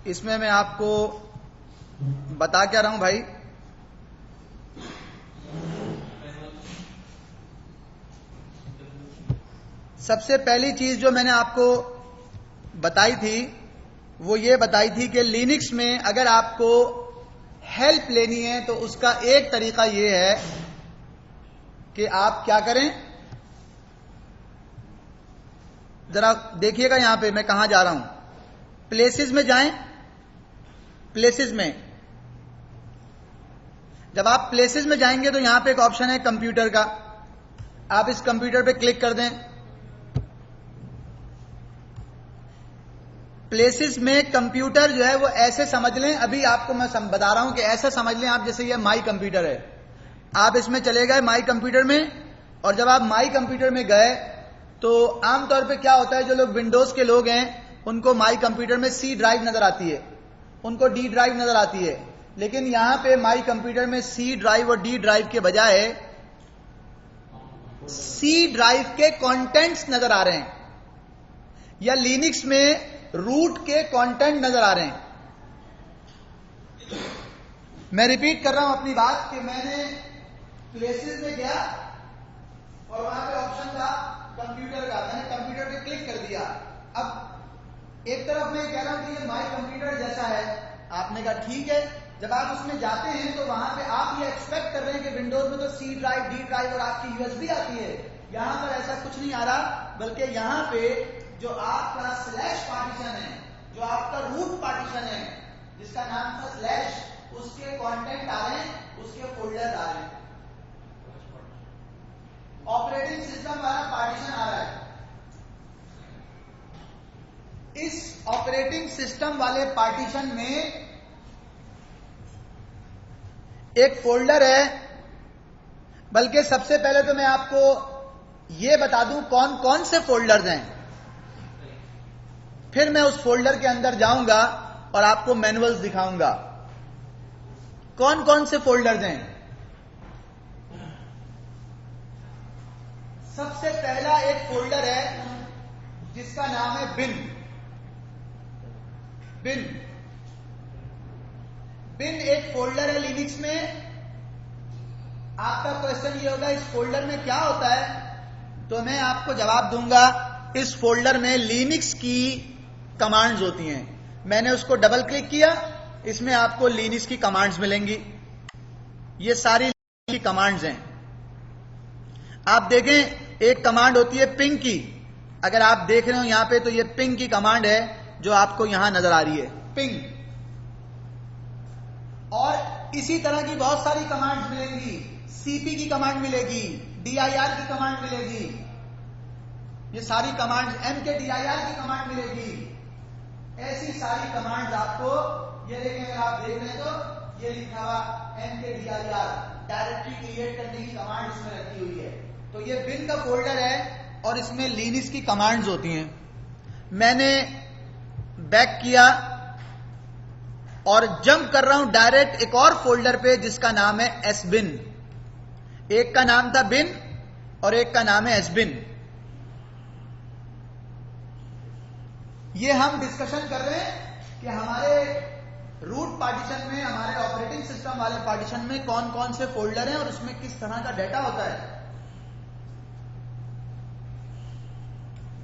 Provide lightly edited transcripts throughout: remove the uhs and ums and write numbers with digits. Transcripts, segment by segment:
इसमें मैं आपको बता क्या रहा हूं भाई, सबसे पहली चीज जो मैंने आपको बताई थी वो ये बताई थी कि लिनक्स में अगर आपको हेल्प लेनी है तो उसका एक तरीका ये है कि आप क्या करें, जरा देखिएगा यहां पे मैं कहां जा रहा हूं, प्लेसेस में जाएं। प्लेसेस में जब आप प्लेसेस में जाएंगे तो यहां पे एक ऑप्शन है कंप्यूटर का, आप इस कंप्यूटर पे क्लिक कर दें। प्लेसेस में कंप्यूटर जो है वो ऐसे समझ लें, अभी आपको मैं बता रहा हूं कि ऐसे समझ लें आप जैसे ये माई कंप्यूटर है, आप इसमें चले गए माई कंप्यूटर में, और जब आप माई कंप्यूटर में गए तो आमतौर पे क्या होता है, जो लोग विंडोज के लोग हैं उनको माई कंप्यूटर में सी ड्राइव नजर आती है, उनको डी ड्राइव नजर आती है, लेकिन यहां पे माई कंप्यूटर में सी ड्राइव और डी ड्राइव के बजाय सी ड्राइव के कंटेंट्स नजर आ रहे हैं, या लिनक्स में रूट के कंटेंट नजर आ रहे हैं। मैं रिपीट कर रहा हूं अपनी बात कि मैंने प्लेसेस में गया और वहां पे ऑप्शन था कंप्यूटर का, मैंने कंप्यूटर पे क्लिक कर दिया। अब एक तरफ मैं कह रहा हूं कि ये माई कंप्यूटर जैसा है, आपने कहा ठीक है। जब आप उसमें जाते हैं तो वहां पे आप ये एक्सपेक्ट कर रहे हैं कि विंडोज में तो सी ड्राइव डी ड्राइव और आपकी यूएसबी आती है, यहां पर ऐसा कुछ नहीं आ रहा, बल्कि यहां पे जो आपका स्लैश पार्टीशन है, जो आपका रूट पार्टीशन है जिसका नाम था स्लैश, उसके कंटेंट आ रहे हैं, उसके फोल्डर आ रहे हैं, ऑपरेटिंग सिस्टम वाला पार्टीशन आ रहा है। इस ऑपरेटिंग सिस्टम वाले पार्टीशन में एक फोल्डर है, बल्कि सबसे पहले तो मैं आपको यह बता दूं कौन कौन से फोल्डर्स हैं, फिर मैं उस फोल्डर के अंदर जाऊंगा और आपको मैनुअल्स दिखाऊंगा कौन कौन से फोल्डर्स हैं। सबसे पहला एक फोल्डर है जिसका नाम है बिन। बिन बिन एक फोल्डर है लिनक्स में। आपका क्वेश्चन ये होगा इस फोल्डर में क्या होता है, तो मैं आपको जवाब दूंगा इस फोल्डर में लिनक्स की कमांड्स होती हैं। मैंने उसको डबल क्लिक किया, इसमें आपको लिनक्स की कमांड्स मिलेंगी, ये सारी की कमांड्स हैं। आप देखें एक कमांड होती है पिंग की, अगर आप देख रहे हो यहां पे तो ये पिंग की कमांड है जो आपको यहां नजर आ रही है, पिंग। और इसी तरह की बहुत सारी कमांड्स मिलेंगी, सीपी की कमांड मिलेगी, डीआईआर की कमांड मिलेगी, ये सारी कमांड्स, mkdir की कमांड मिलेगी, ऐसी सारी कमांड्स आपको, ये देखें अगर आप देख रहे हैं तो ये लिखा हुआ mkdir, डायरेक्टरी क्रिएट करने की कमांड इसमें रखी हुई है। तो ये बिन का फोल्डर है और इसमें लिनक्स की कमांड्स होती हैं। मैंने बैक किया और जंप कर रहा हूं डायरेक्ट एक और फोल्डर पे जिसका नाम है एसबिन। एक का नाम था बिन और एक का नाम है एसबिन। ये हम डिस्कशन कर रहे हैं कि हमारे रूट पार्टीशन में, हमारे ऑपरेटिंग सिस्टम वाले पार्टीशन में कौन कौन से फोल्डर हैं और उसमें किस तरह का डाटा होता है।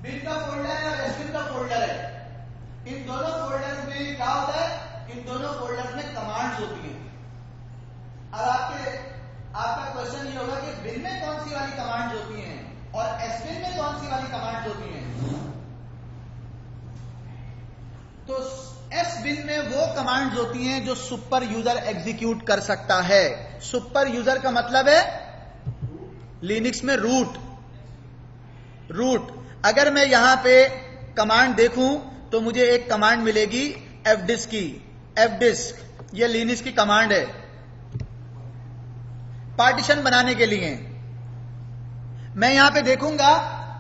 बिन का फोल्डर है और एसबिन का फोल्डर है। इन दोनों फोल्डर्स में क्या होता है, इन दोनों फोल्डर्स में कमांड्स होती हैं। अब आपका क्वेश्चन ये होगा कि बिन में कौन सी वाली कमांड्स होती हैं और एसबिन में कौन सी वाली कमांड्स होती हैं। तो एसबिन में वो कमांड्स होती हैं जो सुपर यूजर एग्जीक्यूट कर सकता है। सुपर यूजर का मतलब है लिनक्स में रूट। अगर मैं यहां पे कमांड देखूं तो मुझे एक कमांड मिलेगी fdisk की। fdisk ये लिनक्स की कमांड है पार्टीशन बनाने के लिए। मैं यहां पे देखूंगा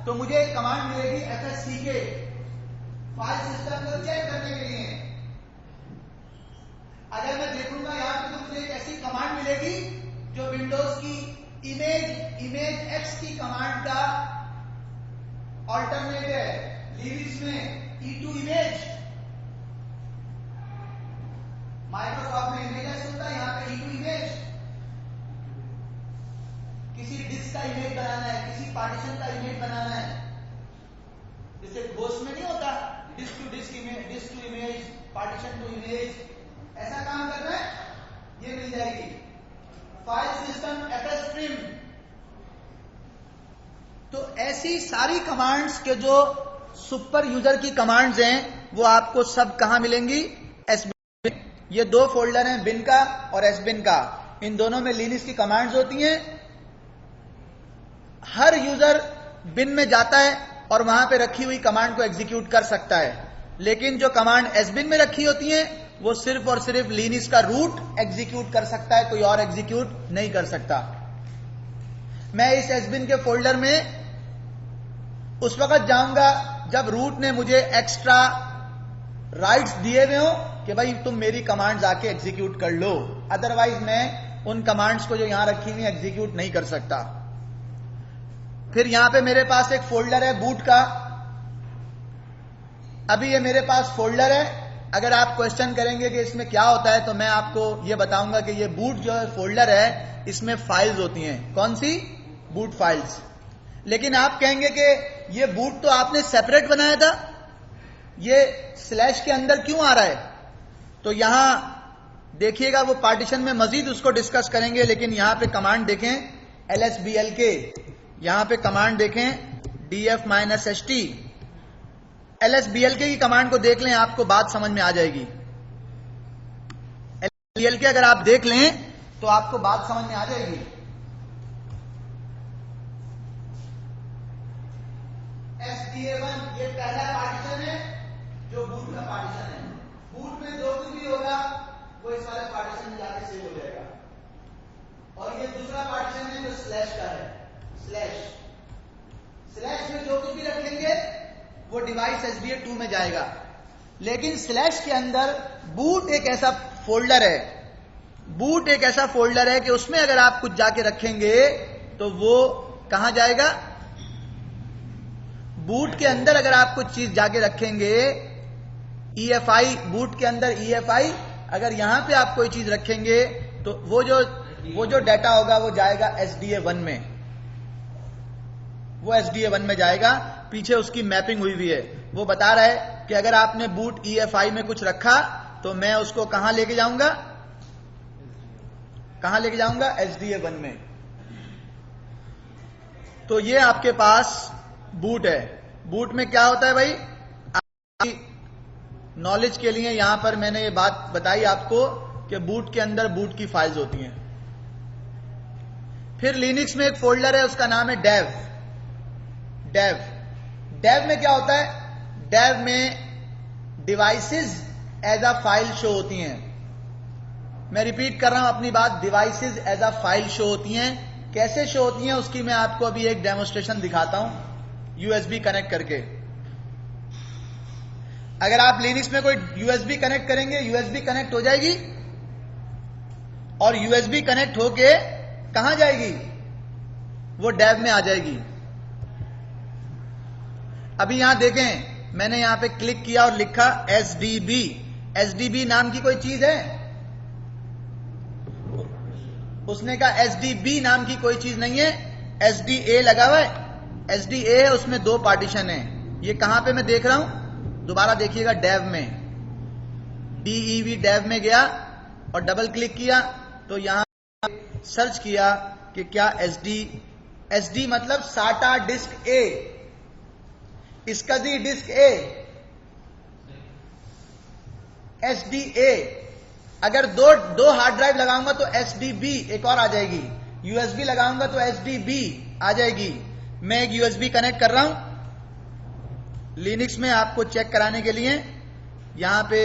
तो मुझे एक कमांड मिलेगी fsck, फाइल सिस्टम को चेक करने के लिए। अगर मैं देखूंगा यहां पे तो मुझे एक ऐसी कमांड मिलेगी जो विंडोज की इमेज एक्स की कमांड का ऑल्टरनेट है। लिनक्स में e2 इमेज माइक्रोसॉफ्ट में इमेजेस होता है, यहाँ पे ई टू इमेज। किसी डिस्क का इमेज बनाना है, किसी पार्टीशन का इमेज बनाना है, जैसे घोष में नहीं होता disk to disk image, disk to image, partition to image, ऐसा काम करना है, ये मिल जाएगी। File system FS trim. तो ऐसी सारी कमांड्स के जो सुपर यूजर की कमांड्स हैं वो आपको सब कहां मिलेंगी? एसबिन। ये दो फोल्डर हैं, बिन का और एसबिन का। इन दोनों में लिनक्स की कमांड्स होती हैं। हर यूजर बिन में जाता है और वहां पे रखी हुई कमांड को एग्जीक्यूट कर सकता है, लेकिन जो कमांड एसबिन में रखी होती हैं वो सिर्फ और सिर्फ लिनक्स का रूट एग्जीक्यूट कर सकता है, कोई और एग्जीक्यूट नहीं कर सकता। मैं इस एसबिन के फोल्डर में उस वक्त जाऊंगा जब रूट ने मुझे एक्स्ट्रा राइट्स दिए हुए हो कि भाई तुम मेरी कमांड्स आके एग्जीक्यूट कर लो, अदरवाइज मैं उन कमांड्स को जो यहां रखी हुई एग्जीक्यूट नहीं कर सकता। फिर यहां पे मेरे पास एक फोल्डर है बूट का। अभी ये मेरे पास फोल्डर है। अगर आप क्वेश्चन करेंगे कि इसमें क्या होता है तो मैं आपको ये बताऊंगा कि ये बूट जो है फोल्डर है, इसमें फाइल्स होती हैं। कौन सी? Boot files. लेकिन आप कहेंगे कि ये बूट तो आपने सेपरेट बनाया था, ये स्लैश के अंदर क्यों आ रहा है? तो यहां देखिएगा, वो पार्टीशन में मजीद उसको डिस्कस करेंगे, लेकिन यहां पे कमांड देखें lsblk, यहां पे कमांड देखें df-st। lsblk की कमांड को देख लें, आपको बात समझ में आ जाएगी। lsblk अगर आप देख लें तो आपको बात समझ में आ जाएगी। SDA1 ये पहला पार्टीशन है जो बूट का पार्टीशन है। बूट में जो कुछ भी होगा वो इस वाले पार्टीशन में जाके सेव हो जाएगा। और ये दूसरा पार्टीशन है जो स्लैश का है। स्लैश में जो कुछ भी रखेंगे वो डिवाइस SDA2 में जाएगा। लेकिन स्लैश के अंदर बूट एक ऐसा फोल्डर है, बूट एक ऐसा फोल्डर है कि उसमें अगर आप कुछ जाके रखेंगे तो वो कहां जाएगा? बूट के अंदर अगर आप कुछ चीज जाके रखेंगे, EFI, बूट के अंदर EFI, अगर यहां पे आप कोई चीज रखेंगे तो वो जो डाटा होगा वो जाएगा SDA1 में, वो SDA1 में जाएगा। पीछे उसकी मैपिंग हुई हुई है, वो बता रहा है कि अगर आपने बूट EFI में कुछ रखा तो मैं उसको कहां लेके जाऊंगा? कहां लेके जाऊंगा? SDA1 में। तो ये आपके पास बूट है। बूट में क्या होता है भाई? आपकी नॉलेज के लिए यहां पर मैंने ये बात बताई आपको कि बूट के अंदर बूट की फाइल्स होती हैं। फिर लिनक्स में एक फोल्डर है, उसका नाम है डेव। डेव में क्या होता है? डेव में devices as a file show होती हैं। मैं रिपीट कर रहा हूं अपनी बात, devices as a file show होती हैं। कैसे शो होती हैं उसकी मैं आपको अभी एक डेमोस्ट्रेशन दिखाता हूं USB कनेक्ट करके। अगर आप लिनक्स में कोई USB कनेक्ट करेंगे, USB कनेक्ट हो जाएगी और USB कनेक्ट होके कहां जाएगी? वो डेव में आ जाएगी। अभी यहां देखें, मैंने यहां पे क्लिक किया और लिखा SDB। SDB नाम की कोई चीज है? उसने कहा SDB नाम की कोई चीज नहीं है, SDA लगा हुआ है। SDA है, उसमें दो पार्टीशन है। ये कहां पे मैं देख रहा हूं? दोबारा देखिएगा, डेव में, DEV डेव में गया और डबल क्लिक किया तो यहां सर्च किया कि क्या SD मतलब SATA disk A, SCSI disk A, SDA। अगर दो हार्ड ड्राइव लगाऊंगा तो SDB एक और आ जाएगी, USB लगाऊंगा तो SDB आ जाएगी। मैं एक USB कनेक्ट कर रहा हूं लिनक्स में आपको चेक कराने के लिए। यहां पे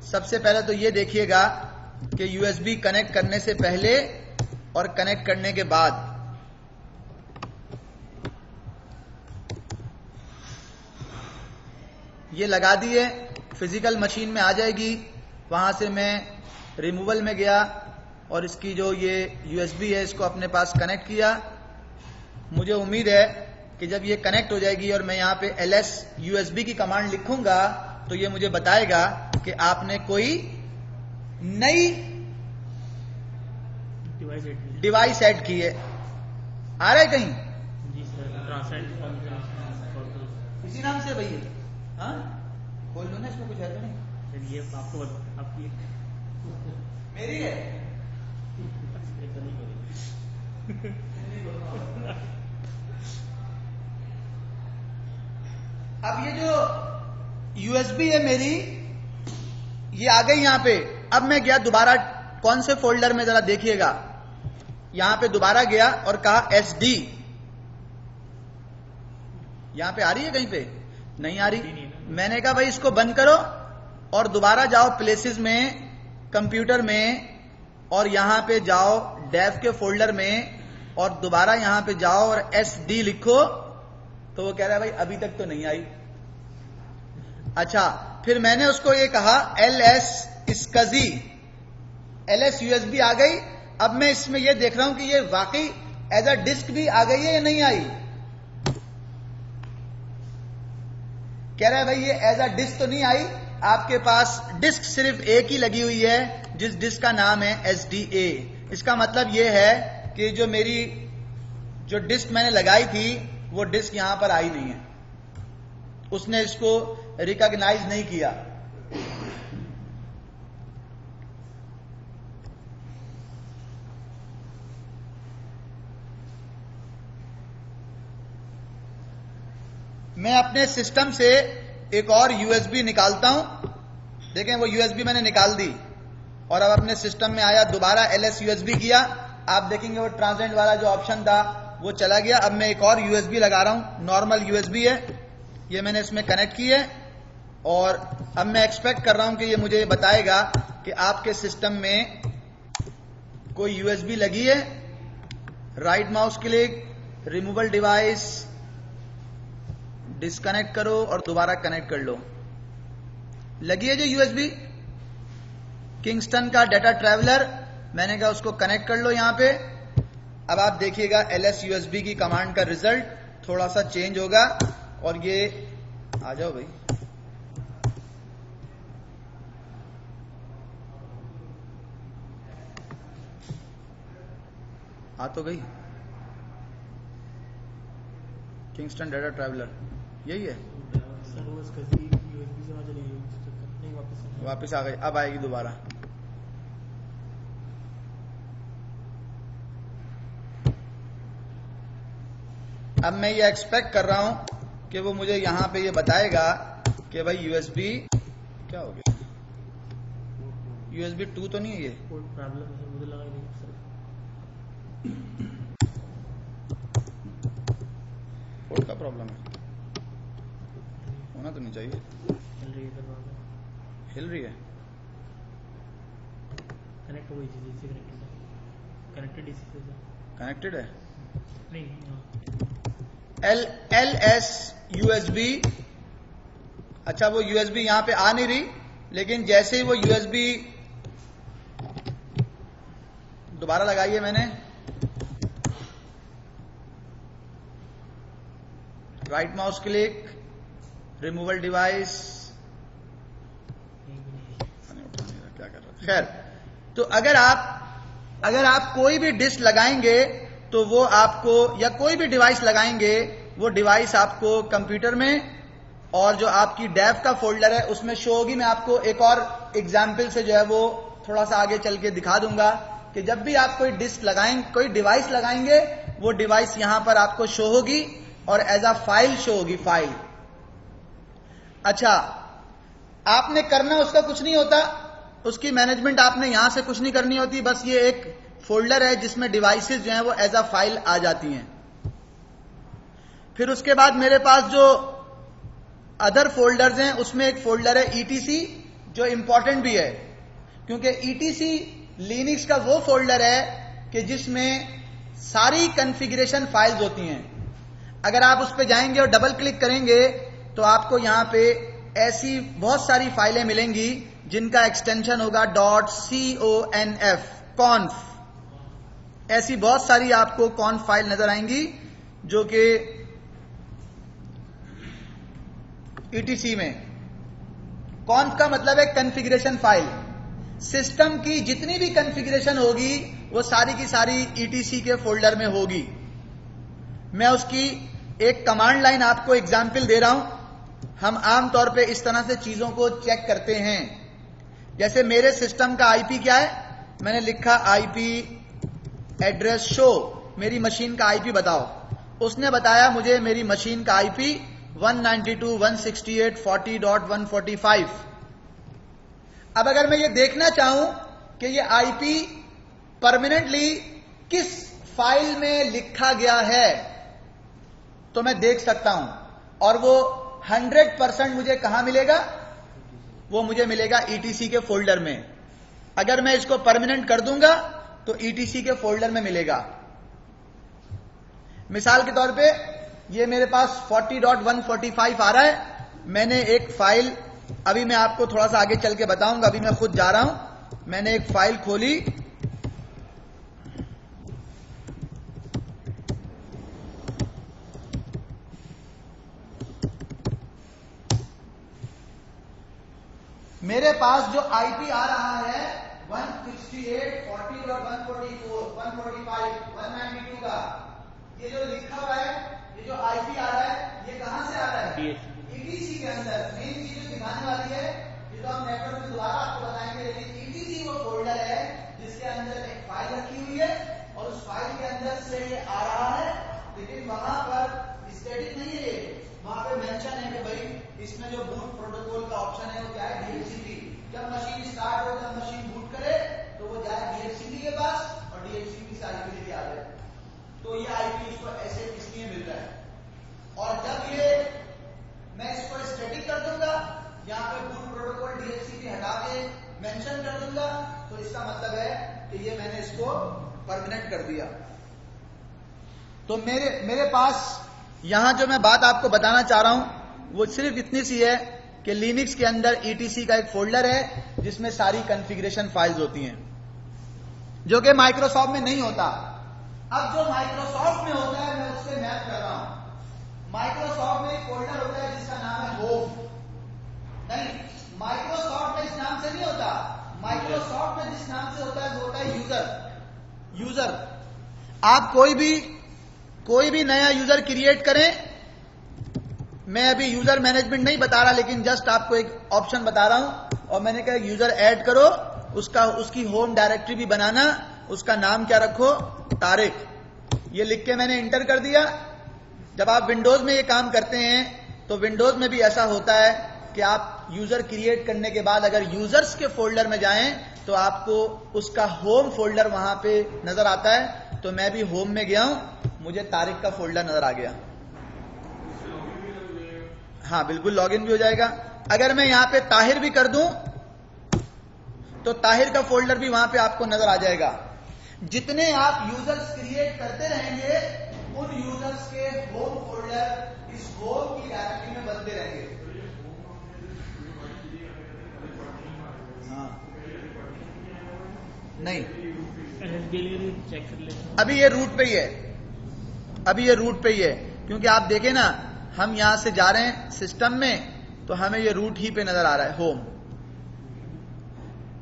सबसे पहले तो ये देखिएगा कि USB कनेक्ट करने से पहले और कनेक्ट करने के बाद ये लगा दिए, फिजिकल मशीन में आ जाएगी। वहां से मैं रिमूवल में गया और इसकी जो ये USB है इसको अपने पास कनेक्ट किया। मुझे उम्मीद है कि जब ये कनेक्ट हो जाएगी और मैं यहाँ पे ls USB की कमांड लिखूंगा तो ये मुझे बताएगा कि आपने कोई नई डिवाइस ऐड की है। आ रहा है कहीं? जी सर, इसी नाम से भैया? हाँ, खोल लो ना, इसमें कुछ है तो नहीं? ये आपको आपकी मेरी है। अब ये जो यूएसबी है मेरी, ये आ गई यहां पे। अब मैं गया दोबारा कौन से फोल्डर में, जरा देखिएगा। यहां पे दोबारा गया और कहा SD। यहां पे आ रही है कहीं पे? नहीं आ रही। मैंने कहा भाई इसको बंद करो और दोबारा जाओ प्लेसेस में, कंप्यूटर में, और यहां पे जाओ डेव के फोल्डर में और दोबारा यहां पे जाओ और SD लिखो। तो वो कह रहा है भाई अभी तक तो नहीं आई। अच्छा, फिर मैंने उसको ये कहा LS SCSI, LS USB आ गई। अब मैं इसमें ये देख रहा हूं कि ये वाकई एज अ डिस्क भी आ गई है या नहीं आई। कह रहा है भाई ये एज अ डिस्क तो नहीं आई, आपके पास डिस्क सिर्फ एक ही लगी हुई है, जिस डिस्क का नाम है SDA। इसका मतलब ये है कि जो मेरी जो डिस्क मैंने लगाई थी वो डिस्क यहां पर आई नहीं है, उसने इसको रिकॉग्नाइज नहीं किया। मैं अपने सिस्टम से एक और USB निकालता हूं। देखें वो USB मैंने निकाल दी और अब अपने सिस्टम में आया, दोबारा LS USB किया। आप देखेंगे वो ट्रांसजेंड वाला जो ऑप्शन था वो चला गया। अब मैं एक और USB लगा रहा हूं, नॉर्मल USB है, ये मैंने इसमें कनेक्ट की है और अब मैं एक्सपेक्ट कर रहा हूं कि ये मुझे बताएगा कि आपके सिस्टम में कोई USB लगी है। Right mouse click, removal device, disconnect करो और दोबारा कनेक्ट कर लो। लगी है जो USB किंगस्टन का डाटा ट्रैवलर, मैंने कहा उसको कनेक्ट कर लो यहां पे। अब आप देखिएगा LS USB की कमांड का रिजल्ट थोड़ा सा चेंज होगा और ये आ जाओ भाई, आ तो गई किंगस्टन डाटा ट्रैवलर, यही है। वापस आ गई, अब आएगी दोबारा। अब मैं ये एक्सपेक्ट कर रहा हूं कि वो मुझे यहां पे ये बताएगा कि भाई USB क्या हो गया, USB 2 तो नहीं है ये। प्रॉब्लम है मुझे लगा नहीं सर, पोर्ट का प्रॉब्लम है, होना तो नहीं चाहिए। हिल रही है, कनेक्ट हो गई थी, इससे कनेक्टेड है, कनेक्टेड इसी से कनेक्टेड है। नहीं LS USB। अच्छा वो USB यहां पे आ नहीं रही, लेकिन जैसे ही वो USB दोबारा लगाई है मैंने, right mouse click, removal device, क्या कर रहा। खैर, तो अगर आप कोई भी डिस्क लगाएंगे तो वो आपको, या कोई भी डिवाइस लगाएंगे, वो डिवाइस आपको कंप्यूटर में और जो आपकी डेव का फोल्डर है उसमें शो होगी। मैं आपको एक और एग्जाम्पल से जो है वो थोड़ा सा आगे चल के दिखा दूंगा कि जब भी आप कोई डिस्क लगाएंगे, कोई डिवाइस लगाएंगे, वो डिवाइस यहां पर आपको शो होगी और एज अ फाइल शो होगी, फाइल। अच्छा, आपने करना उसका कुछ नहीं होता, उसकी मैनेजमेंट आपने यहां से कुछ नहीं करनी होती, बस ये एक फोल्डर है जिसमें डिवाइसेस जो हैं वो एज अ फाइल आ जाती हैं। फिर उसके बाद मेरे पास जो अदर फोल्डर्स हैं उसमें एक फोल्डर है ETC, जो इंपॉर्टेंट भी है, क्योंकि ETC लिनक्स का वो फोल्डर है कि जिसमें सारी कॉन्फ़िगरेशन फाइल्स होती हैं। अगर आप उस पर जाएंगे और डबल क्लिक करेंगे तो आपको यहां पे ऐसी बहुत सारी फाइलें मिलेंगी जिनका एक्सटेंशन होगा .conf, कॉन्फ। ऐसी बहुत सारी आपको कॉन्फ फाइल नजर आएंगी जो कि ETC में। कॉन्फ का मतलब है कॉन्फ़िगरेशन फाइल। सिस्टम की जितनी भी कॉन्फ़िगरेशन होगी वो सारी की सारी ईटीसी के फोल्डर में होगी। मैं उसकी एक कमांड लाइन आपको एग्जाम्पल दे रहा हूं। हम आमतौर पे इस तरह से चीजों को चेक करते हैं। जैसे मेरे सिस्टम का आईपी क्या है, मैंने लिखा आईपी एड्रेस शो, मेरी मशीन का आईपी बताओ। उसने बताया मुझे मेरी मशीन का आईपी 192.168.40.145। अब अगर मैं ये देखना चाहूं कि ये आईपी परमानेंटली किस फाइल में लिखा गया है तो मैं देख सकता हूं, और वो 100% मुझे कहां मिलेगा, वो मुझे मिलेगा ईटीसी के फोल्डर में। अगर मैं इसको परमानेंट कर दूंगा तो ईटीसी के फोल्डर में मिलेगा। मिसाल के तौर पे ये मेरे पास 40.145 आ रहा है। मैंने एक फाइल, अभी मैं आपको थोड़ा सा आगे चल के बताऊंगा, अभी मैं खुद जा रहा हूं। मैंने एक फाइल खोली, मेरे पास जो आईपी आ रहा है 168.40.144, 145, 192 का, ये जो लिखा हुआ है, ये जो आईपी आ रहा है, ये कहां से आ रहा है, ईटीसी के अंदर। मेन चीज जो दिखाने वाली है, ये तो हम नेटवर्क में दोबारा आपको बताएंगे, लेकिन ईटीसी वो फोल्डर है जिसके अंदर एक फाइल रखी हुई है और उस फाइल के अंदर से ये आ रहा है। लेकिन वहां पर स्टैटिक नहीं है, वहां पे मेंशन है कि भाई इसमें जो बूट प्रोटोकॉल का ऑप्शन है वो क्या है, डीएचसीपी। जब मशीन स्टार्ट हो, जब मशीन बूट करे तो वो जाए डीएचसीपी के पास और डीएचसीपी से आईपी लेके आ जाए। तो ये आईपी इसको ऐसे इसलिए मिल रहा है। और जब ये मैं इसको स्टैटिक कर दूंगा, यहाँ पे बूट प्रोटोकॉल डीएचसीपी हटा के मेंशन कर दूंगा, तो इसका मतलब है कि ये मैंने इसको परमानेंट कर दिया। तो मेरे पास यहां जो मैं बात आपको बताना चाह रहा हूं वो सिर्फ इतनी सी है कि लिनक्स के अंदर ईटीसी का एक फोल्डर है जिसमें सारी कॉन्फ़िगरेशन फाइल्स होती हैं, जो कि माइक्रोसॉफ्ट में नहीं होता। अब जो माइक्रोसॉफ्ट में होता है मैं उससे मैप कर रहा हूं। माइक्रोसॉफ्ट में एक फोल्डर होता है जिसका नाम है होम। नहीं, माइक्रोसॉफ्ट में इस नाम से नहीं होता। माइक्रोसॉफ्ट में जिस नाम से होता है वो होता है यूजर। आप कोई भी नया यूजर क्रिएट करें, मैं अभी यूजर मैनेजमेंट नहीं बता रहा, लेकिन जस्ट आपको एक ऑप्शन बता रहा हूं। और मैंने कहा यूजर ऐड करो, उसकी होम डायरेक्टरी भी बनाना, उसका नाम क्या रखो, तारिक। ये लिख के मैंने इंटर कर दिया। जब आप विंडोज में ये काम करते हैं तो विंडोज में भी ऐसा होता है कि आप यूजर क्रिएट करने के बाद अगर यूजर्स के फोल्डर में जाएं तो आपको उसका होम फोल्डर वहां पे नजर आता है। तो मैं भी होम में गया हूं, मुझे तारिक का फोल्डर नजर आ गया। हाँ बिल्कुल, लॉगिन भी हो जाएगा। अगर मैं यहां पे ताहिर भी कर दूं तो ताहिर का फोल्डर भी वहां पे आपको नजर आ जाएगा। जितने आप यूजर्स क्रिएट करते रहेंगे उन यूजर्स के होम फोल्डर इस होम की डायरेक्टरी में बनते रहेंगे। हाँ नहीं, चेक कर लेते हैं। अभी ये रूट पे ही है, क्योंकि आप देखें ना, हम यहां से जा रहे हैं सिस्टम में तो हमें ये रूट ही पे नजर आ रहा है, होम।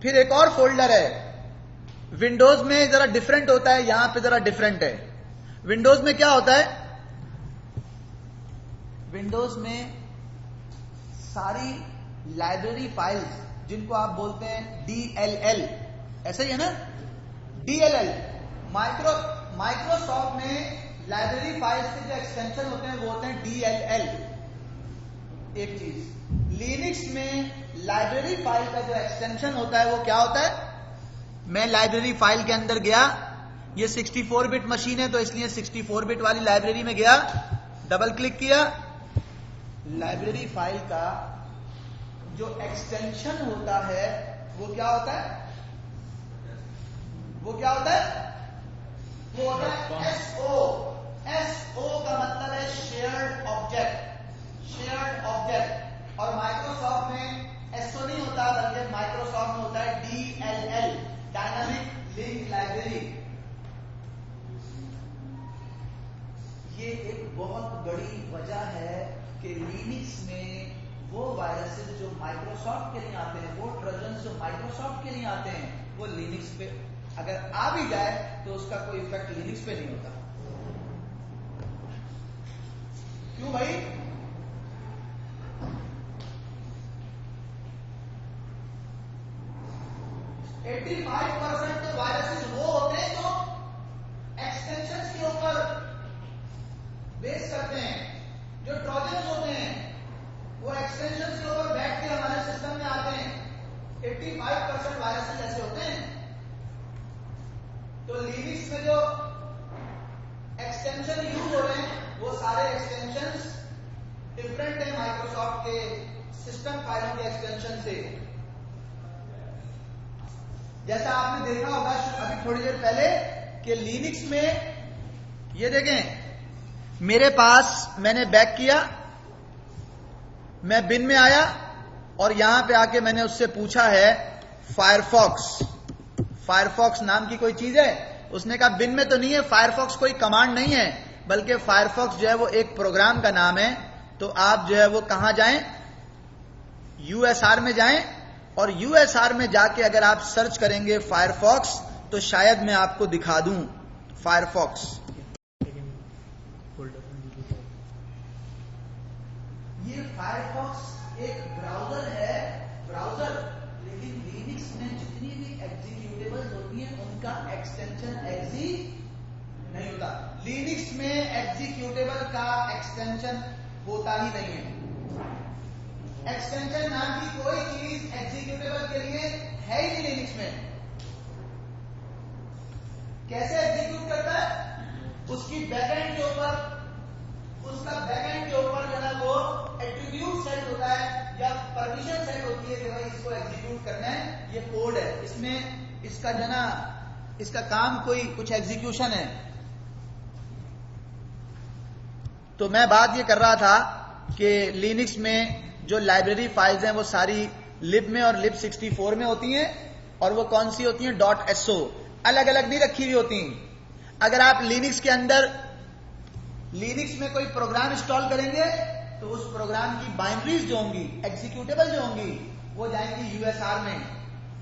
फिर एक और फोल्डर है, विंडोज में जरा डिफरेंट होता है, यहां पे जरा डिफरेंट है। विंडोज में क्या होता है, विंडोज में सारी लाइब्रेरी फाइल्स जिनको आप बोलते हैं DLL, ऐसा ही है ना, DLL। माइक्रोसॉफ्ट में लाइब्रेरी फाइल्स के जो एक्सटेंशन होते हैं वो होते हैं DLL। एक चीज, लिनक्स में लाइब्रेरी फाइल का जो एक्सटेंशन होता है वो क्या होता है। मैं लाइब्रेरी फाइल के अंदर गया, ये 64 बिट मशीन है तो इसलिए 64 बिट वाली लाइब्रेरी में गया, डबल क्लिक किया, लाइब्रेरी फाइल का जो एक्सटेंशन होता है वो क्या होता है, वो होता है SO। SO का मतलब है शेयर्ड ऑब्जेक्ट। और माइक्रोसॉफ्ट में SO नहीं होता, बल्कि माइक्रोसॉफ्ट में होता है DLL, डायनामिक लिंक लाइब्रेरी। ये एक बहुत बड़ी वजह है कि लिनक्स में वो वायरसेस जो माइक्रोसॉफ्ट के लिए आते हैं, वो ट्रोजन जो माइक्रोसॉफ्ट के लिए आते हैं, वो लिनक्स पे अगर आ भी जाए तो उसका कोई इफेक्ट लिनक्स पे नहीं होता। क्यों भाई? एट्टी 85% तो वायरसेस वो होते हैं जो एक्सटेंशन के ऊपर बेस करते हैं। जो ट्रोजन होते हैं वो एक्सटेंशन के ऊपर बैठ के हमारे सिस्टम में आते हैं। 85% वायरसेस ऐसे होते हैं। तो लिनक्स में जो एक्सटेंशन यूज हो रहे हैं वो सारे एक्सटेंशंस डिफरेंट है माइक्रोसॉफ्ट के सिस्टम फाइलों के एक्सटेंशन से। जैसा आपने देखा होगा अभी थोड़ी देर पहले कि लिनक्स में ये देखें, मेरे पास मैंने बैक किया, मैं बिन में आया और यहां पे आके मैंने उससे पूछा है फायरफॉक्स नाम की कोई चीज है? उसने कहा बिन में तो नहीं है, फायरफॉक्स कोई कमांड नहीं है, बल्कि फायरफॉक्स जो है वो एक प्रोग्राम का नाम है। तो आप जो है वो कहां जाएं, यूएसआर में जाएं और यूएसआर में जाके अगर आप सर्च करेंगे फायरफॉक्स तो शायद मैं आपको दिखा दूं फायरफॉक्स। ये फायरफॉक्स एक ब्राउजर है, लेकिन लिनक्स में जितनी भी एग्जीक्यूटेबल्स होती हैं उनका एक्सटेंशन एक्जी नहीं होता। लिनक्स में एग्जीक्यूटेबल का एक्सटेंशन होता ही नहीं है। एक्सटेंशन नाम की कोई चीज एग्जीक्यूटेबल के लिए है ही नहीं लिनक्स में। कैसे एग्जीक्यूट करता है? उसकी बैकएंड के ऊपर, उसका बैकएंड के ऊपर जो है वो एट्रीब्यूट सेट होता है या परमिशन सेट होती है कि भाई इसको एग्जीक्यूट करना है, ये कोड है, इसमें इसका जो ना इसका काम कोई कुछ एग्जीक्यूशन है। तो मैं बात ये कर रहा था कि लिनक्स में जो लाइब्रेरी फाइल्स हैं वो सारी लिब में और lib64 में होती हैं, और वो कौन सी होती हैं? .so, अलग अलग नहीं रखी हुई होती। अगर आप लिनक्स के अंदर लिनक्स में कोई प्रोग्राम इंस्टॉल करेंगे तो उस प्रोग्राम की बाइनरीज जो होंगी, एग्जीक्यूटेबल जो होंगी, वो जाएंगी यूएसआर में।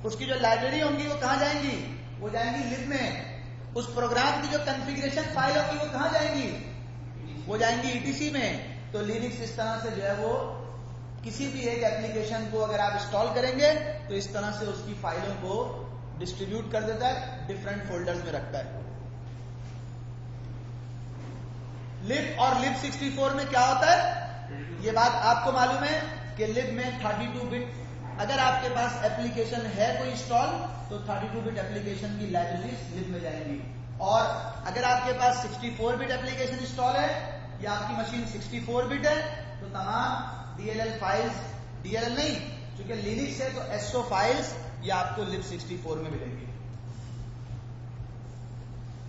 उसकी जो लाइब्रेरी होंगी वो कहां जाएंगी? वो जाएंगी लिब में। उस प्रोग्राम की जो कॉन्फ़िगरेशन फाइल होगी वो कहां जाएंगी? वो जाएंगी ईटीसी में। तो लिनक्स इस तरह से जो है वो किसी भी एक एप्लीकेशन को अगर आप इंस्टॉल करेंगे तो इस तरह से उसकी फाइलों को डिस्ट्रीब्यूट कर देता है, डिफरेंट फोल्डर्स में रखता है। लिब और lib64 में क्या होता है ये बात आपको मालूम है कि लिब में 32 बिट, अगर आपके पास एप्लीकेशन है कोई इंस्टॉल तो 32 बिट एप्लीकेशन की लाइब्रेरीज लिब में जाएंगी। और अगर आपके पास 64 बिट एप्लीकेशन इंस्टॉल है या आपकी मशीन 64 बिट है तो तमाम DLL फाइल्स, DLL नहीं, क्योंकि लिनक्स है तो SO फाइल्स ये आपको lib64 में मिलेंगी।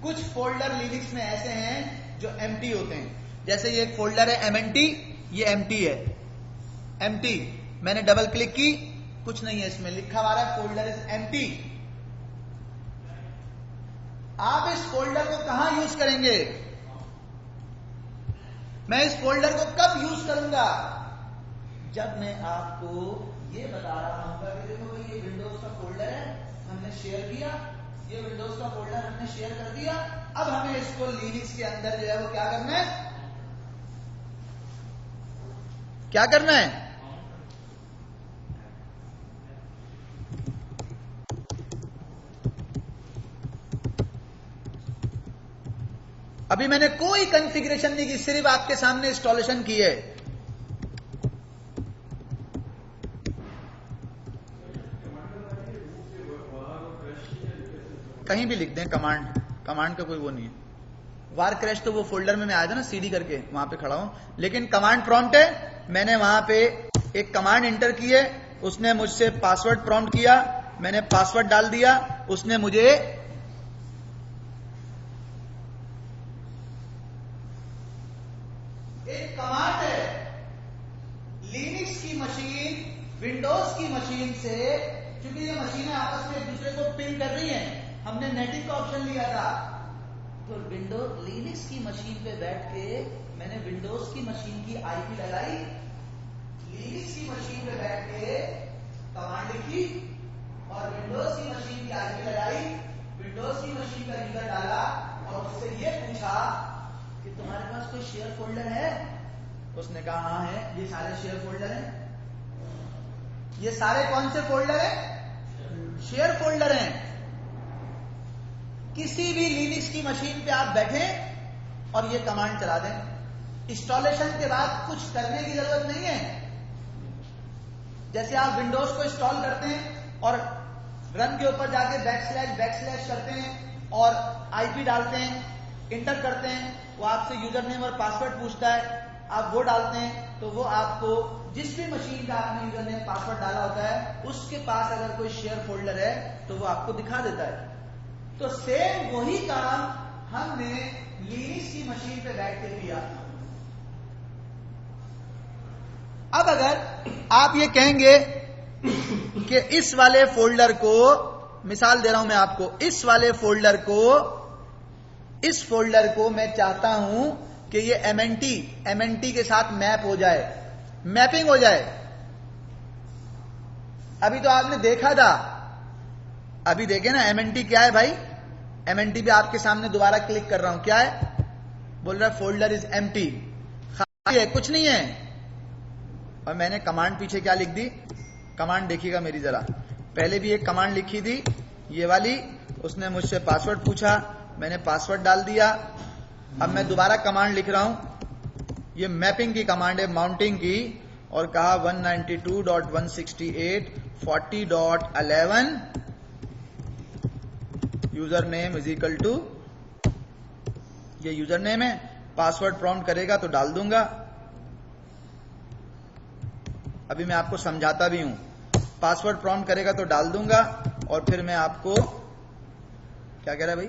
कुछ फोल्डर लिनक्स में ऐसे हैं जो एम्प्टी होते हैं, जैसे ये एक फोल्डर है MNT, ये एम्प्टी है। एम्प्टी मैंने डबल क्लिक की, कुछ नहीं है इसमें, लिखा हुआ है फोल्डर इज एम्प्टी। आप इस फोल्डर को कहां यूज करेंगे? मैं इस फोल्डर को कब यूज करूंगा? जब मैं आपको ये बता रहा हूं कि देखो भाई ये विंडोज का फोल्डर है, हमने शेयर किया, ये विंडोज का फोल्डर हमने शेयर कर दिया, अब हमें इसको लिनक्स के अंदर जो है वो क्या करना है? क्या करना है? अभी मैंने कोई कॉन्फ़िगरेशन नहीं की, सिर्फ आपके सामने इंस्टॉलेशन की है। कहीं भी लिख दें कमांड, कमांड का कोई वो नहीं है। वार क्रैश तो वो फोल्डर में मैं आया था ना सीडी करके, वहां पे खड़ा हूं, लेकिन कमांड प्रॉम्प्ट है। मैंने वहां पे एक कमांड इंटर की है, उसने मुझसे पासवर्ड प्रॉम्प्ट किया, मैंने पासवर्ड डाल दिया, उसने मुझे एक कमांड है लिनक्स की मशीन विंडोज की मशीन से, क्योंकि ये मशीनें आपस में एक दूसरे को पिंग कर रही हैं, हमने नेटिंग का ऑप्शन लिया था, तो विंडोज लिनक्स की मशीन पे बैठ के मैंने विंडोज की मशीन की आईपी लगाई, लिनक्स की मशीन पे बैठ के कमांड लिखी और विंडोज की मशीन की आईपी लगाई, विंडोज की मशीन का यूजर डाला और उससे ये पूछा कि तुम्हारे पास कोई शेयर फोल्डर है? उसने कहा हाँ है, ये सारे शेयर फोल्डर हैं। ये सारे कौन से फोल्डर हैं? शेयर फोल्डर हैं। किसी भी लिनक्स की मशीन पे आप बैठें और ये कमांड चला दें। इंस्टॉलेशन के बाद कुछ करने की जरूरत नहीं है। जैसे आप विंडोज को इंस्टॉल करते हैं और रन के ऊपर जाके बैकस्लैश करते हैं और आईपी डालते हैं, इंटर करते हैं, वो आपसे यूजर नेम और पासवर्ड पूछता है, आप वो डालते हैं तो वो आपको जिस भी मशीन का आपने यूजर नेम पासवर्ड डाला होता है उसके पास अगर कोई शेयर फोल्डर है तो वो आपको दिखा देता है। तो सेम वही काम हमने लिनक्स की मशीन पे बैठ के किया। अब अगर आप ये कहेंगे कि इस वाले फोल्डर को, मिसाल दे रहा हूं मैं आपको, इस वाले फोल्डर को, इस फोल्डर को मैं चाहता हूं कि ये एमएनटी के साथ मैप हो जाए, मैपिंग हो जाए। अभी तो आपने देखा था, अभी देखे ना एमएनटी क्या है भाई। एमएनटी पे आपके सामने दोबारा क्लिक कर रहा हूं, क्या है? बोल रहा है फोल्डर इज एम्प्टी, खाली है, कुछ नहीं है। और मैंने कमांड पीछे क्या लिख दी, कमांड देखिएगा मेरी जरा। पहले भी एक कमांड लिखी थी ये वाली, उसने मुझसे पासवर्ड पूछा, मैंने पासवर्ड डाल दिया। अब मैं दोबारा कमांड लिख रहा हूं, ये मैपिंग की कमांड है, माउंटिंग की, और कहा 192.168.40.11 user name is equal to, ये यूजर नेम है, पासवर्ड प्रॉम्प्ट करेगा तो डाल दूंगा। अभी मैं आपको समझाता भी हूं, पासवर्ड प्रॉम्प्ट करेगा तो डाल दूंगा और फिर मैं आपको, क्या कह रहा है भाई,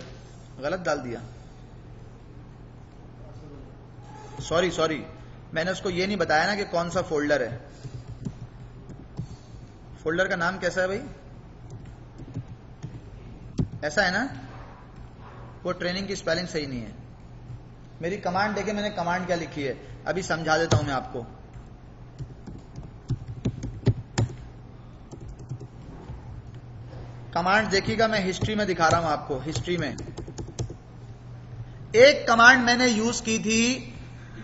गलत डाल दिया, सॉरी, मैंने उसको ये नहीं बताया ना कि कौन सा फोल्डर है। फोल्डर का नाम कैसा है भाई? ऐसा है ना? वो ट्रेनिंग की स्पेलिंग सही नहीं है। मेरी कमांड देखे, मैंने कमांड क्या लिखी है, अभी समझा देता हूं मैं आपको। कमांड देखिएगा, मैं हिस्ट्री में दिखा रहा हूं आपको। हिस्ट्री में एक कमांड मैंने यूज की थी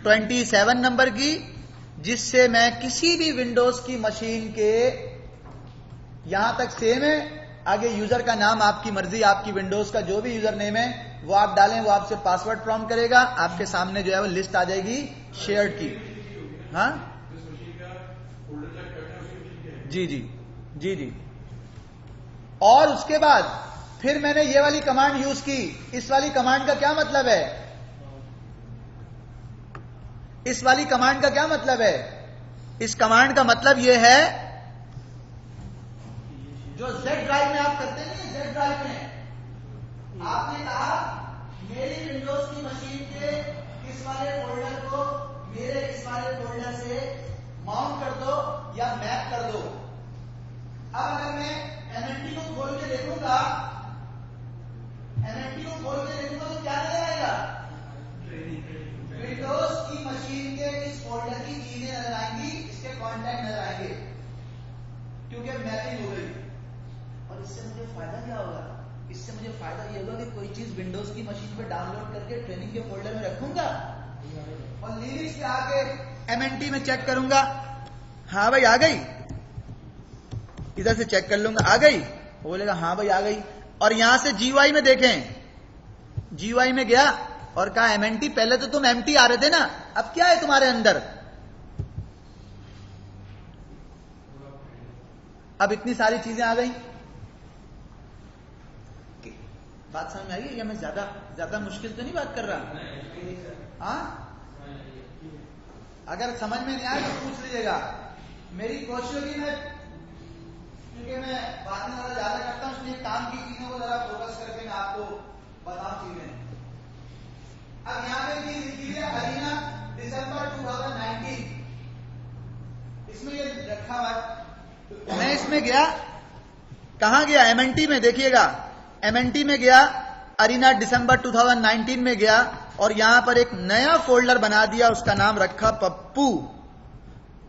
27 नंबर की, जिससे मैं किसी भी विंडोज की मशीन के, यहां तक सेम है, आगे यूजर का नाम आपकी मर्जी, आपकी विंडोज का जो भी यूजर नेम है वो आप डालें, वो आपसे पासवर्ड प्रॉम्प्ट करेगा, आपके सामने जो है वो लिस्ट आ जाएगी शेयर्ड की। हाँ जी। और उसके बाद फिर मैंने ये वाली कमांड यूज की। इस वाली कमांड का क्या मतलब है? इस वाली कमांड का क्या मतलब है? इस कमांड का मतलब यह है, जो Z ड्राइव में आप करते हैं, Z ड्राइव में आपने कहा मेरी विंडोज की मशीन के इस वाले फोल्डर को मेरे इस वाले फोल्डर से माउंट कर दो या मैप कर दो। अब अगर मैं एमएनटी को खोल के देखूंगा, तो क्या नजर आएगा? विंडोज की मशीन के इस फोल्डर की चीजें नजर आएंगी, इसके कॉन्टैक्ट नजर आएंगे, क्योंकि मैपिंग हो गई। और इससे मुझे फायदा क्या होगा? इससे मुझे फायदा ये होगा कि कोई चीज विंडोज की मशीन पे डाउनलोड करके ट्रेनिंग के फोल्डर में रखूंगा और लिनक्स पे आके एमएनटी में चेक करूंगा, हाँ भाई आ गई, इधर से चेक कर लूंगा, आ गई, वो बोलेगा हाँ भाई आ गई। और यहां से जीयूआई में देखें, जीयूआई में गया और कहा एमएनटी, पहले तो तुम एमटी आ रहे थे ना, अब क्या है तुम्हारे अंदर? अब इतनी सारी चीजें आ गई। बात समझ में आई है या मैं ज्यादा मुश्किल तो नहीं बात कर रहा? हाँ, अगर समझ में नहीं आए तो पूछ लीजिएगा। मेरी कोशिश होगी, मैं क्योंकि मैं बात में ज्यादा करता हूं, इसलिए काम की चीजों को जरा फोकस करके मैं आपको बताऊं चीजें। अब यहां पे चीज लिखी है अरीना दिसंबर 2019, इसमें ये रखा हुआ। मैं इसमें गया, कहां गया? एमएनटी में। देखिएगा, एमएनटी में गया, अरीना दिसंबर 2019 में गया और यहां पर एक नया फोल्डर बना दिया, उसका नाम रखा पप्पू।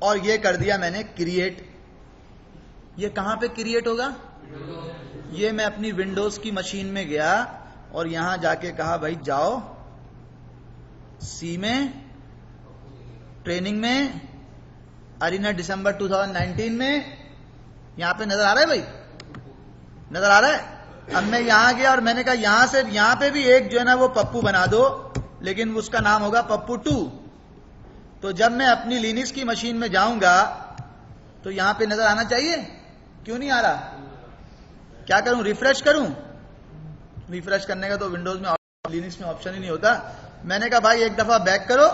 और ये कर दिया मैंने क्रिएट। ये कहां पे क्रिएट होगा? ये मैं अपनी विंडोज की मशीन में गया और यहां जाके कहा भाई जाओ सी में, ट्रेनिंग में, अरीना दिसंबर 2019 में। यहां पे नजर आ रहा है भाई? नजर आ रहा है? अब मैं यहां गया और मैंने कहा यहां से यहां पे भी एक जो है ना वो पप्पू बना दो, लेकिन उसका नाम होगा पप्पू 2। तो जब मैं अपनी लिनक्स की मशीन में जाऊंगा तो यहां पे नजर आना चाहिए। क्यों नहीं आ रहा? क्या करूं? रिफ्रेश करूं? रिफ्रेश करने का तो विंडोज में, लिनक्स में ऑप्शन ही नहीं होता। मैंने कहा भाई एक दफा बैक करो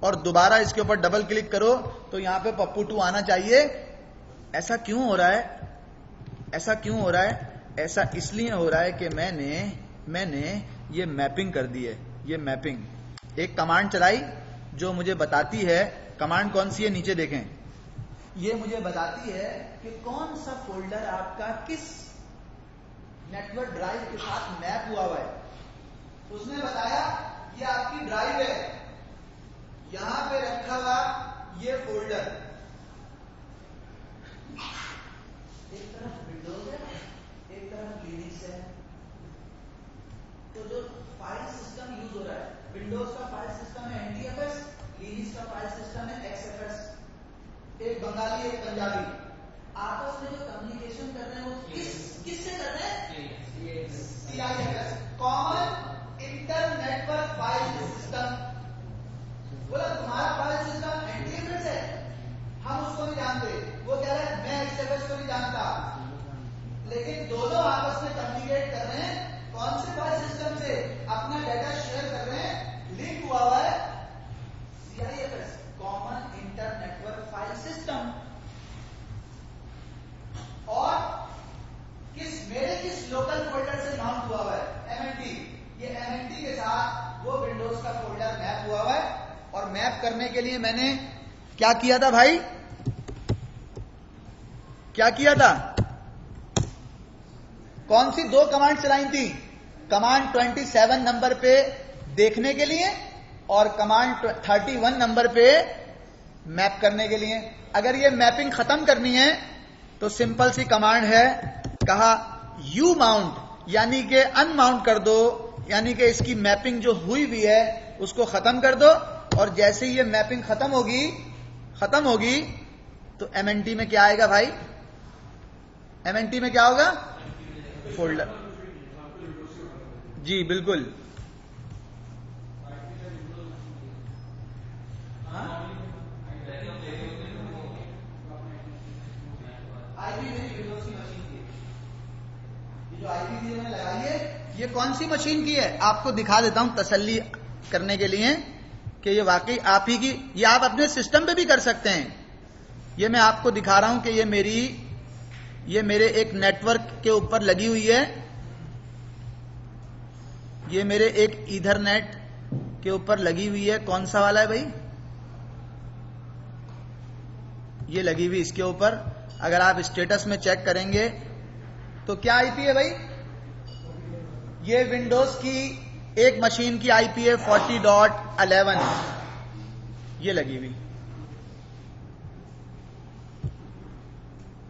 और दोबारा इसके ऊपर डबल क्लिक करो तो यहां पे पप्पू 2 आना चाहिए। ऐसा क्यों हो रहा है? ऐसा क्यों हो रहा है? ऐसा इसलिए हो रहा है कि मैंने ये मैपिंग कर दी है। ये मैपिंग एक कमांड चलाई जो मुझे बताती है, कमांड कौन सी है नीचे देखें, ये मुझे बताती है कि कौन सा फोल्डर आपका किस नेटवर्क ड्राइव के साथ मैप हुआ है। उसने बताया ये आपकी ड्राइव है, यहां पे रखा हुआ ये फोल्डर, एक तरफ विंडोज है, एक तरफ लिनक्स है। तो जो फाइल सिस्टम यूज हो रहा है, विंडोज का फाइल सिस्टम है NTFS, लिनक्स का फाइल सिस्टम है XFS। एक बंगाली एक पंजाबी आपस में जो कम्युनिकेशन कर रहे हैं वो किससे कर रहे हैं? CIFS, common inter network file system. बोला तुम्हारा फाइल सिस्टम NTFS है, हम उसको नहीं जानते। वो कह रहा है मैं XFS को नहीं जानता, लेकिन दोनों आपस में कम्युनिकेट कर रहे हैं। कौन से फाइल सिस्टम से? अपना डाटा शेयर कर रहे हैं, लिंक हुआ है CIFS, common inter network file system. और मेरे किस लोकल फोल्डर से माउंट हुआ हुआ है? MNT। ये MNT के साथ वो विंडोज का फोल्डर मैप हुआ हुआ है। और मैप करने के लिए मैंने क्या किया था भाई? क्या किया था? कौन सी 2 कमांड चलाई थी? कमांड 27 नंबर पे देखने के लिए और कमांड 31 नंबर पे मैप करने के लिए। अगर ये मैपिंग खत्म करनी है तो सिंपल सी कमांड है, कहा यू माउंट, यानी कि अनमाउंट कर दो, यानी कि इसकी मैपिंग जो हुई भी है उसको खत्म कर दो। और जैसे ही ये मैपिंग खत्म होगी तो MNT में क्या आएगा भाई? MNT में क्या होगा? फोल्डर। जी बिल्कुल। आईपी मेरी विंडोज की मशीन की है। ये जो आईपी मैंने लगाई है ये कौन सी मशीन की है? आपको दिखा देता हूं तसल्ली करने के लिए कि ये वाकई आप ही की। ये आप अपने सिस्टम पे भी कर सकते हैं। ये मैं आपको दिखा रहा हूं कि ये मेरे एक नेटवर्क के ऊपर लगी हुई है। ये मेरे एक ईथरनेट के ऊपर लगी हुई है। कौन सा वाला है भाई? ये लगी हुई इसके ऊपर। अगर आप स्टेटस में चेक करेंगे तो क्या आईपी है भाई? ये विंडोज की एक मशीन की आईपी है 40.11, ये लगी हुई।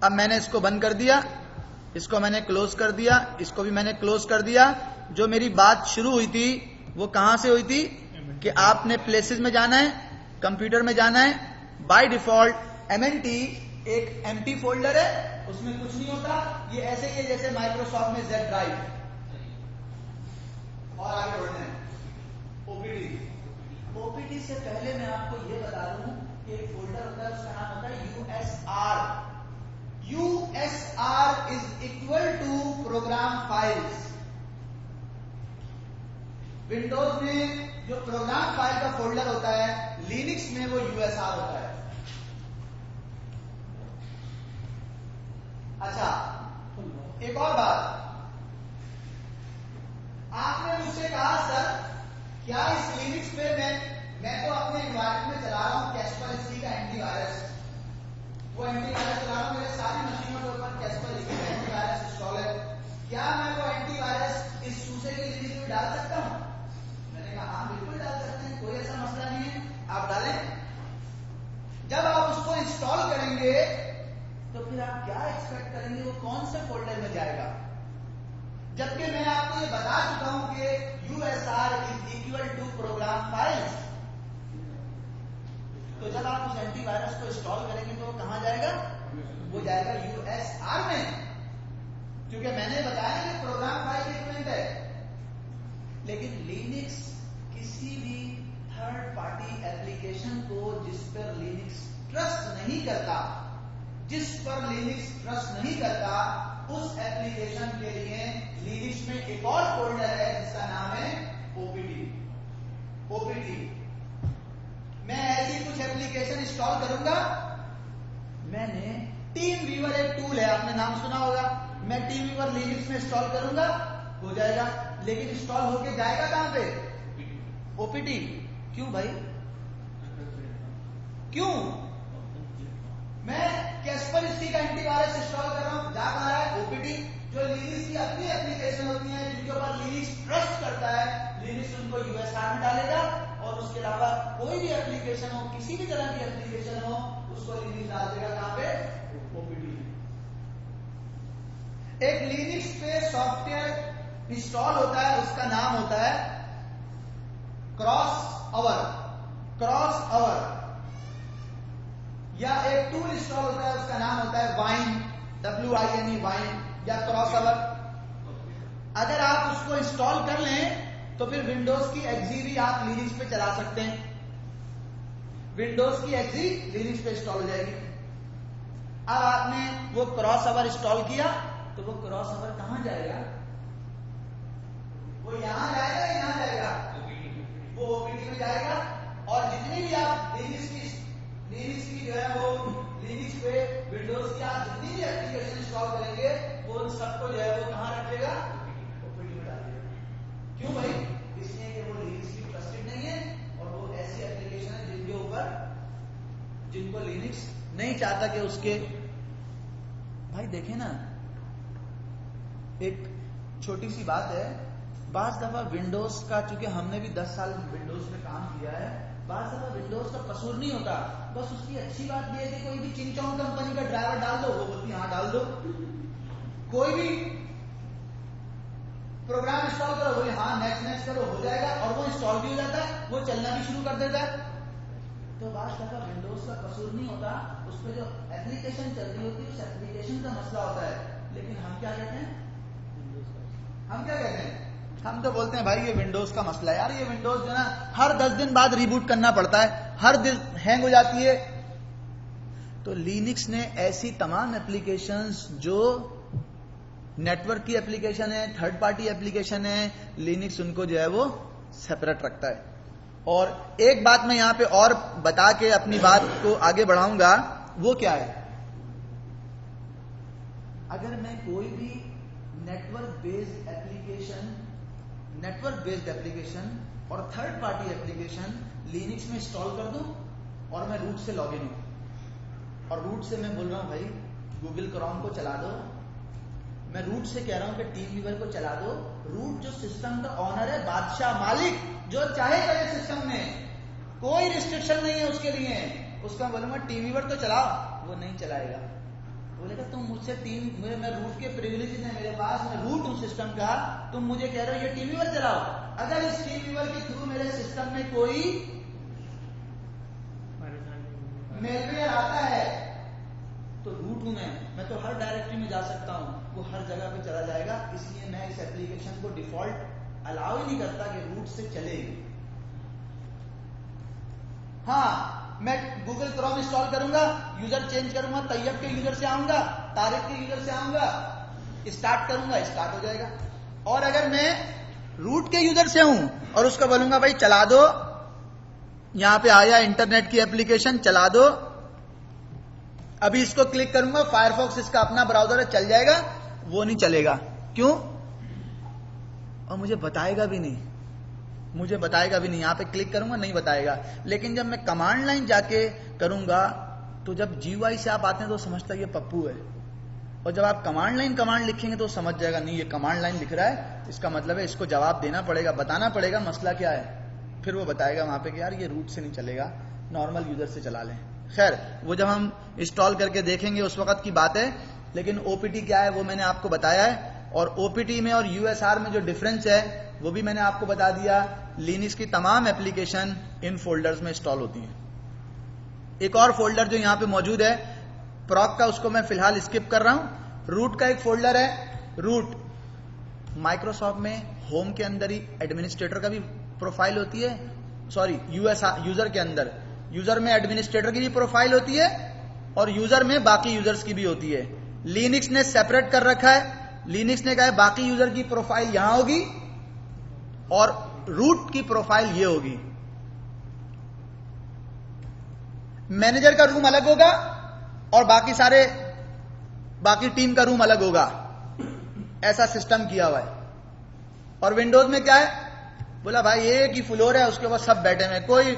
अब मैंने इसको बंद कर दिया, इसको मैंने क्लोज कर दिया, इसको भी मैंने क्लोज कर दिया। जो मेरी बात शुरू हुई थी वो कहां से हुई थी कि आपने प्लेसेस में जाना है, कंप्यूटर में जाना है। बाय डिफॉल्ट MNT एक एम्प्टी फोल्डर है, उसमें कुछ नहीं होता। ये ऐसे ही है जैसे माइक्रोसॉफ्ट में Z ड्राइव। और आगे बढ़ते हैं OPT से पहले मैं आपको ये बता दूं कि एक फोल्डर होता है, उसका नाम होता है USR is equal to program files. Windows में जो प्रोग्राम फाइल का फोल्डर होता है, लिनक्स में वो USR होता है। अच्छा, एक और बात, आपने मुझसे कहा सर क्या इस लिनक्स पे मैं तो अपने एनवायरमेंट में चला रहा हूं कैस्परस्की का एंटीवायरस, वो एंटीवायरस चला रहा हूं, मेरे सारी मशीनों के ऊपर कैस्परस्की का एंटीवायरस इंस्टॉल है, क्या मैं वो एंटीवायरस इस चूसे के लिनक्स में डाल सकता हूं? मैंने कहा हाँ बिल्कुल डाल सकते हैं, कोई ऐसा मसला नहीं है, आप डालें। जब आप उसको करेंगे तो फिर आप क्या एक्सपेक्ट करेंगे, वो कौन से फोल्डर में जाएगा? जबकि मैं आपको ये बता चुका हूं कि USR is equal to program files. तो जब आप उस एंटीवायरस को इंस्टॉल करेंगे तो वो कहां जाएगा? वो जाएगा USR में, क्योंकि मैंने बताया कि प्रोग्राम फाइल इक्विवेलेंट है। लेकिन लिनक्स किसी भी थर्ड पार्टी एप्लीकेशन को जिस पर लिनक्स ट्रस्ट नहीं करता, उस एप्लीकेशन के लिए लिनक्स में एक और फोल्डर है जिसका नाम है OPT। मैं ऐसी कुछ एप्लीकेशन इंस्टॉल करूंगा। मैंने टीम व्यूअर एक टूल है, आपने नाम सुना होगा। मैं टीम व्यूअर लिनक्स में इंस्टॉल करूंगा, हो जाएगा। लेकिन इंस्टॉल होके जाएगा कहां पे? OPT। क्यों भाई? क्यों? मैं कैस्पर इसी का एंटीवायरस इंस्टॉल कर रहा हूं, जा कहां रहा है? OPT। जो लिनक्स की अपनी एप्लीकेशन होती है जिनके ऊपर लिनक्स ट्रस्ट करता है, लिनक्स उनको USR में डालेगा, और उसके अलावा कोई भी एप्लीकेशन हो, किसी भी तरह की एप्लीकेशन हो, उसको लिनक्स डाल देगा कहां पे? OPT। एक लिनक्स पे सॉफ्टवेयर इंस्टॉल होता है, उसका नाम होता है क्रॉस अवर, या एक टूल इंस्टॉल होता है, उसका नाम होता है वाइन, WINE, वाइन या क्रॉस अवर। अगर आप उसको इंस्टॉल कर लें तो फिर विंडोज की एक्जी भी आप लिनक्स पे चला सकते हैं। विंडोज की एक्जी लिनक्स पे इंस्टॉल हो जाएगी। अब आपने वो क्रॉस अवर इंस्टॉल किया तो वो क्रॉस अवर कहां जाएगा? वो यहां जाएगा, यहां जाएगा, वो OPT में जाएगा। और जितनी भी आप लिनक्स की जो है वो लिनक्स पे विंडोज की आप जितनी भी एप्लीकेशन इंस्टॉल करेंगे, वो उन सबको जो है वो कहां रखेगा? OPT में डालेगा। क्यों भाई? इसलिए कि वो लिनक्स की ट्रस्टेड नहीं है, और वो ऐसी एप्लीकेशन है जिनके ऊपर जिनको लिनक्स नहीं चाहता कि उसके। भाई देखे ना, एक छोटी सी बात है, बाज दफा विंडोज का, चूंकि हमने भी 10 साल विंडोज में काम किया है, बाज दफा विंडोज का कसूर नहीं होता, बस उसकी अच्छी बात यह है कि कोई भी चिंगचोंग कंपनी का ड्राइवर डाल दो, वो बोलती हाँ डाल दो। कोई भी प्रोग्राम इंस्टॉल करो, बोले हाँ नेक्स्ट करो, हो जाएगा, और वो इंस्टॉल भी हो जाता है, वो चलना भी शुरू कर देता है। तो बाज दफा विंडोज का कसूर नहीं होता, उस पर जो एप्लीकेशन चल रही होती है उस एप्लीकेशन का मसला होता है। लेकिन हम क्या कहते हैं? हम तो बोलते हैं भाई ये विंडोज का मसला है। यार ये विंडोज जो ना हर 10 दिन बाद रिबूट करना पड़ता है, हर दिन हैंग हो जाती है। तो लिनक्स ने ऐसी तमाम एप्लीकेशंस जो नेटवर्क की एप्लीकेशन है, थर्ड पार्टी एप्लीकेशन है, लिनक्स उनको जो है वो सेपरेट रखता है। और एक बात मैं यहां पे और बता के अपनी बात को आगे बढ़ाऊंगा, वो क्या है? अगर मैं कोई भी नेटवर्क बेस्ड एप्लीकेशन और थर्ड पार्टी एप्लीकेशन लिनक्स में इंस्टॉल कर दूं और मैं रूट से लॉगिन हूं, और रूट से मैं बोल रहा हूं भाई गूगल क्रोम को चला दो, मैं रूट से कह रहा हूं कि टीम व्यूअर को चला दो। रूट जो सिस्टम का ऑनर है, बादशाह, मालिक, जो चाहे करे सिस्टम में, कोई रिस्ट्रिक्शन नहीं है उसके लिए। उसका बोलूंगा टीम व्यूअर तो चलाओ, वो नहीं चलाएगा। बोलेगा तुम मुझसे मैं रूट के प्रिविलेज है मेरे पास, मैं रूट हूं सिस्टम का, तुम मुझे कह रहे हो ये टीम व्यूअर चलाओ। अगर इस टीम व्यूअर के थ्रू मेरे सिस्टम में कोई मेलवेयर आता है तो रूट हूं मैं तो हर डायरेक्टरी में जा सकता हूं, वो हर जगह पे चला जाएगा। इसलिए मैं इस एप्लीकेशन को डिफॉल्ट अलाउ ही नहीं करता कि रूट से चलेगी। हाँ, मैं गूगल क्रोम इंस्टॉल करूंगा, यूजर चेंज करूंगा, तैयब के यूजर से आऊंगा, तारिक के यूजर से आऊंगा, स्टार्ट करूंगा, स्टार्ट हो जाएगा। और अगर मैं रूट के यूजर से हूं और उसको बोलूंगा भाई चला दो, यहां पे आया इंटरनेट की एप्लीकेशन, चला दो, अभी इसको क्लिक करूंगा, फायरफॉक्स इसका अपना ब्राउजर है, चल जाएगा, वो नहीं चलेगा। क्यों? और मुझे बताएगा भी नहीं, यहां पे क्लिक करूंगा नहीं बताएगा। लेकिन जब मैं कमांड लाइन जाके करूंगा तो जब GUI से आप आते हैं तो समझता है ये पप्पू है, और जब आप कमांड लिखेंगे तो समझ जाएगा नहीं ये कमांड लाइन लिख रहा है, इसका मतलब है इसको जवाब देना पड़ेगा, बताना पड़ेगा मसला क्या है। फिर वो बताएगा वहां पे कि यार ये रूट से नहीं चलेगा, नॉर्मल यूजर से चला लें। खैर वो जब हम इंस्टॉल करके देखेंगे उस वक्त की बात है, लेकिन ओपीटी क्या है वो मैंने आपको बताया है, और ओपीटी में और यूएसआर में जो डिफरेंस है वो भी मैंने आपको बता दिया। लिनक्स की तमाम एप्लीकेशन इन फोल्डर्स में इंस्टॉल होती हैं। एक और फोल्डर जो यहां पे मौजूद है प्रॉक का, उसको मैं फिलहाल स्किप कर रहा हूं। रूट का एक फोल्डर है। रूट माइक्रोसॉफ्ट में होम के अंदर ही एडमिनिस्ट्रेटर का भी प्रोफाइल होती है, सॉरी यूजर के अंदर, यूजर में एडमिनिस्ट्रेटर की भी प्रोफाइल होती है और यूजर में बाकी यूजर्स की भी होती है। लिनक्स ने सेपरेट कर रखा है। लिनक्स ने कहा है बाकी यूजर की प्रोफाइल यहां होगी और रूट की प्रोफाइल ये होगी। मैनेजर का रूम अलग होगा और बाकी टीम का रूम अलग होगा। ऐसा सिस्टम किया हुआ है। और विंडोज में क्या है, बोला भाई एक ही फ्लोर है, उसके ऊपर सब बैठे हुए, कोई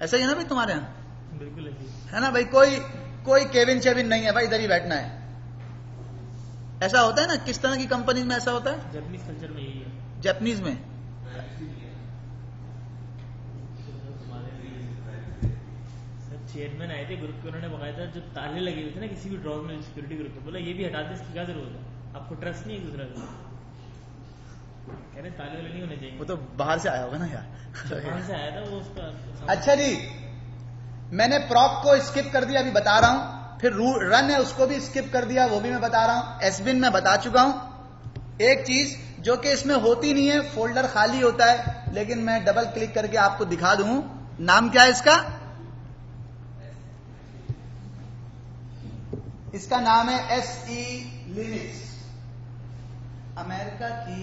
ऐसा ही है ना भाई तुम्हारे यहां, बिल्कुल ऐसी है ना भाई, कोई केबिन शेबिन नहीं है भाई, इधर ही बैठना है। ऐसा होता है ना, किस तरह की कंपनी में ऐसा होता है? जापानीज कल्चर में यही है। जापानीज में चेयरमैन आए थे ग्रुप के, उन्होंने बकायदा जो ताले लगे हुए थे ना किसी भी ड्रॉर में सिक्योरिटी ग्रुप में, बोला ये भी हटा दे, इसकी क्या जरूरत है, आपको ट्रस्ट नहीं है एक दूसरे का। कह रहे ताले वाले नहीं होने चाहिए। वो तो बाहर से आया होगा ना यार, कहां से आया था वो उसका। अच्छा जी, मैंने प्रॉक को स्किप कर दिया, अभी बता रहा हूं। फिर रन है उसको भी स्किप कर दिया, वो भी मैं बता रहा हूं। एसबिन में बता चुका हूं। एक चीज जो कि इसमें होती नहीं है, फोल्डर खाली होता है, लेकिन मैं डबल क्लिक करके आपको दिखा दूं। नाम क्या है इसका? इसका नाम है एसई लिनक्स। अमेरिका की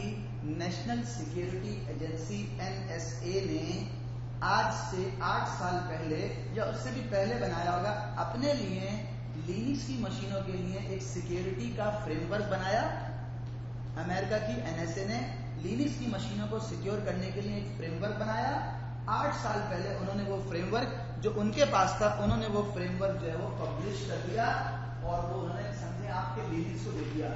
नेशनल सिक्योरिटी एजेंसी एनएसए ने आज से 8 साल पहले या उससे भी पहले बनाया होगा, अपने लिए लिनक्स की मशीनों के लिए एक सिक्योरिटी का फ्रेमवर्क बनाया। अमेरिका की एनएसए ने लिनक्स की मशीनों को सिक्योर करने के लिए एक फ्रेमवर्क बनाया। 8 साल पहले उन्होंने वो फ्रेमवर्क जो उनके पास था, उन्होंने वो फ्रेमवर्क जो है वो पब्लिश कर दिया और वो उन्होंने समझे आपके लिनक्स को दे दिया,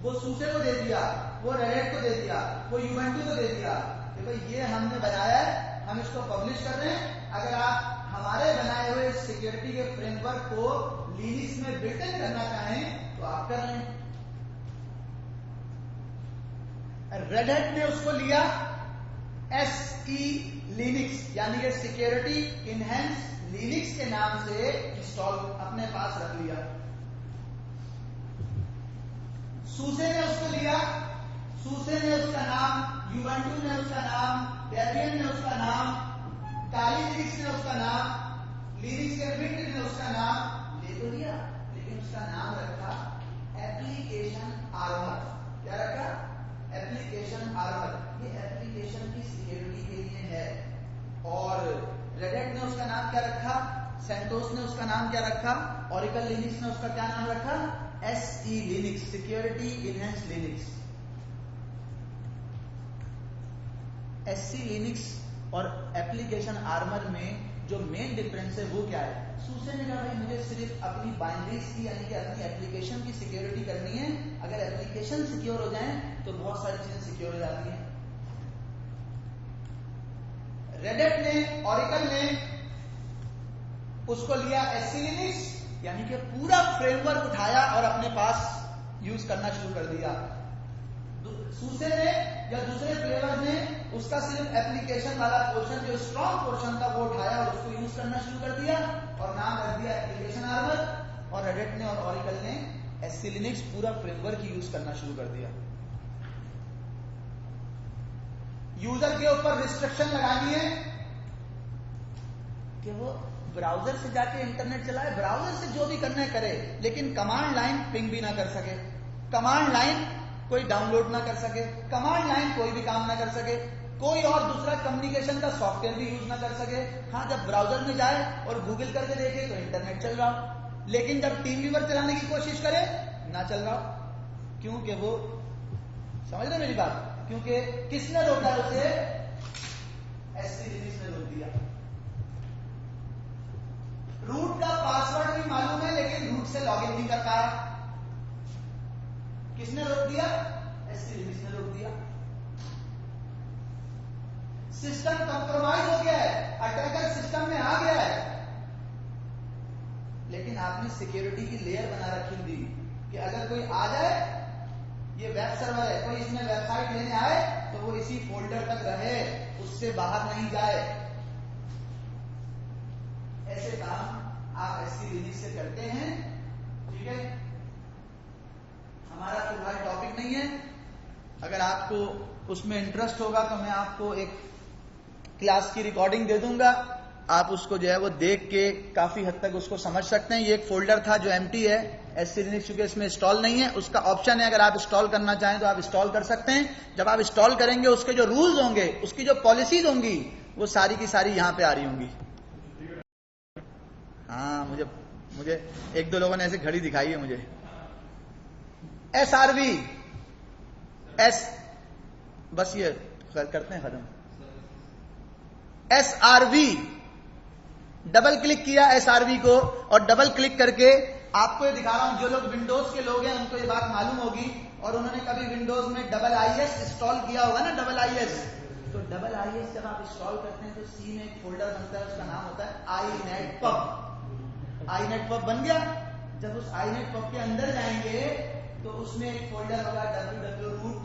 वो सूसे को दे दिया, वो रेड को दे दिया, वो यूवेंटू को दे दिया कि भाई ये हमने बनाया है, हम इसको पब्लिश कर रहे हैं। अगर आप हमारे बनाए हुए सिक्योरिटी के फ्रेमवर्क को लिनक्स में बिल्ट इन करना चाहें तो आप कर लें। रेड हैट ने उसको लिया एसई लिनक्स, यानी कि सिक्योरिटी इनहेंस लिनक्स के नाम से इंस्टॉल अपने पास रख लिया। सूसे ने उसको लिया, सूसे ने उसका नाम, यूवेंटू ने उसका नाम, डेबियन ने उसका नाम, काली लिनक्स ने उसका नाम, लिनक्स के विक्ट ने उसका नाम ले तो लिया, लेकिन उसका नाम रखा एप्लीकेशन आर्मर। क्या रखा? Application armour. ये एप्लीकेशन की सिक्योरिटी के लिए है। और रेड हैट ने उसका नाम क्या रखा? सेंटोस ने उसका नाम क्या रखा? ओरेकल लिनक्स ने उसका क्या नाम रखा? SE Linux, security enhanced Linux. SE Linux और एप्लीकेशन आर्मर में जो मेन डिफरेंस है वो क्या है? सूसे ने कहा भाई मुझे सिर्फ अपनी बाइनरीज की यानी कि अपनी एप्लीकेशन की सिक्योरिटी करनी है। अगर एप्लीकेशन सिक्योर हो जाए तो बहुत सारी चीजें सिक्योर हो जाती हैं। रेड हैट ने, ओरेकल ने उसको लिया एसई लिनक्स, यानी कि पूरा फ्रेमवर्क उठाया और अपने पास यूज करना शुरू कर दिया। सूसे ने या दूसरे फ्लेवर ने उसका सिर्फ एप्लीकेशन वाला पोर्शन, जो स्ट्रॉन्ग पोर्शन था, वो उठाया और उसको यूज करना शुरू कर दिया और नाम रख दिया एप्लीकेशन आर्मर। और रेड हैट ने और ओरेकल ने एसई लिनक्स पूरा फ्रेमवर्क यूज करना शुरू कर दिया। यूजर के ऊपर रिस्ट्रिक्शन लगानी है कि वो ब्राउजर से जाके इंटरनेट चलाए, ब्राउजर से जो भी करना है करे, लेकिन कमांड लाइन पिंग भी ना कर सके, कमांड लाइन कोई डाउनलोड ना कर सके, कमांड लाइन कोई भी काम ना कर सके, कोई और दूसरा कम्युनिकेशन का सॉफ्टवेयर भी यूज ना कर सके। हाँ, जब ब्राउजर में जाए और गूगल करके देखे तो इंटरनेट चल रहा हो, लेकिन जब टीम व्यूअर चलाने की कोशिश करे ना चल रहा हो। क्योंकि वो, समझ रहे मेरी बात? क्योंकि किसने रोका उसे? एसई लिनक्स ने रोक दिया। रूट का पासवर्ड भी मालूम है लेकिन रूट से लॉगिन नहीं कर पाया। किसने रोक दिया? एसई लिनक्स ने रोक दिया। सिस्टम कंप्रोमाइज हो गया है, अटैकर सिस्टम में आ गया है, लेकिन आपने सिक्योरिटी की लेयर बना रखी थी कि अगर कोई आ जाए, ये वेब सर्वर है, कोई इसमें वेबसाइट लेने आए तो वो इसी फोल्डर तक रहे, उससे बाहर नहीं जाए। ऐसे काम आप SC लिनक्स से करते हैं, ठीक है। हमारा फिलहाल टॉपिक नहीं है, अगर आपको उसमें इंटरेस्ट होगा तो मैं आपको एक क्लास की रिकॉर्डिंग दे दूंगा, आप उसको जो है वो देख के काफी हद तक उसको समझ सकते हैं। ये एक फोल्डर था जो एम्प्टी है, SC लिनक्स चूंकि इसमें इंस्टॉल नहीं है, उसका ऑप्शन है, अगर आप इंस्टॉल करना चाहें तो आप इंस्टॉल कर सकते हैं। जब आप इंस्टॉल करेंगे उसके जो रूल्स होंगे, उसकी जो पॉलिसीज होंगी, वो सारी की सारी यहां पे आ रही होंगी। हाँ, मुझे एक दो लोगों ने ऐसे घड़ी दिखाई है मुझे। SRV बस ये करते हैं खत्म। SRV डबल क्लिक किया SRV को, और डबल क्लिक करके आपको ये दिखा रहा हूं, जो लोग विंडोज के लोग हैं उनको ये बात मालूम होगी, और उन्होंने कभी विंडोज में IIS इंस्टॉल किया होगा ना, IIS। तो IIS जब आप इंस्टॉल करते हैं तो सी में एक फोल्डर बनता है, उसका नाम होता है INetPub। INetPub बन गया। जब उस INetPub के अंदर जाएंगे तो उसमें एक फोल्डर होगा www-root,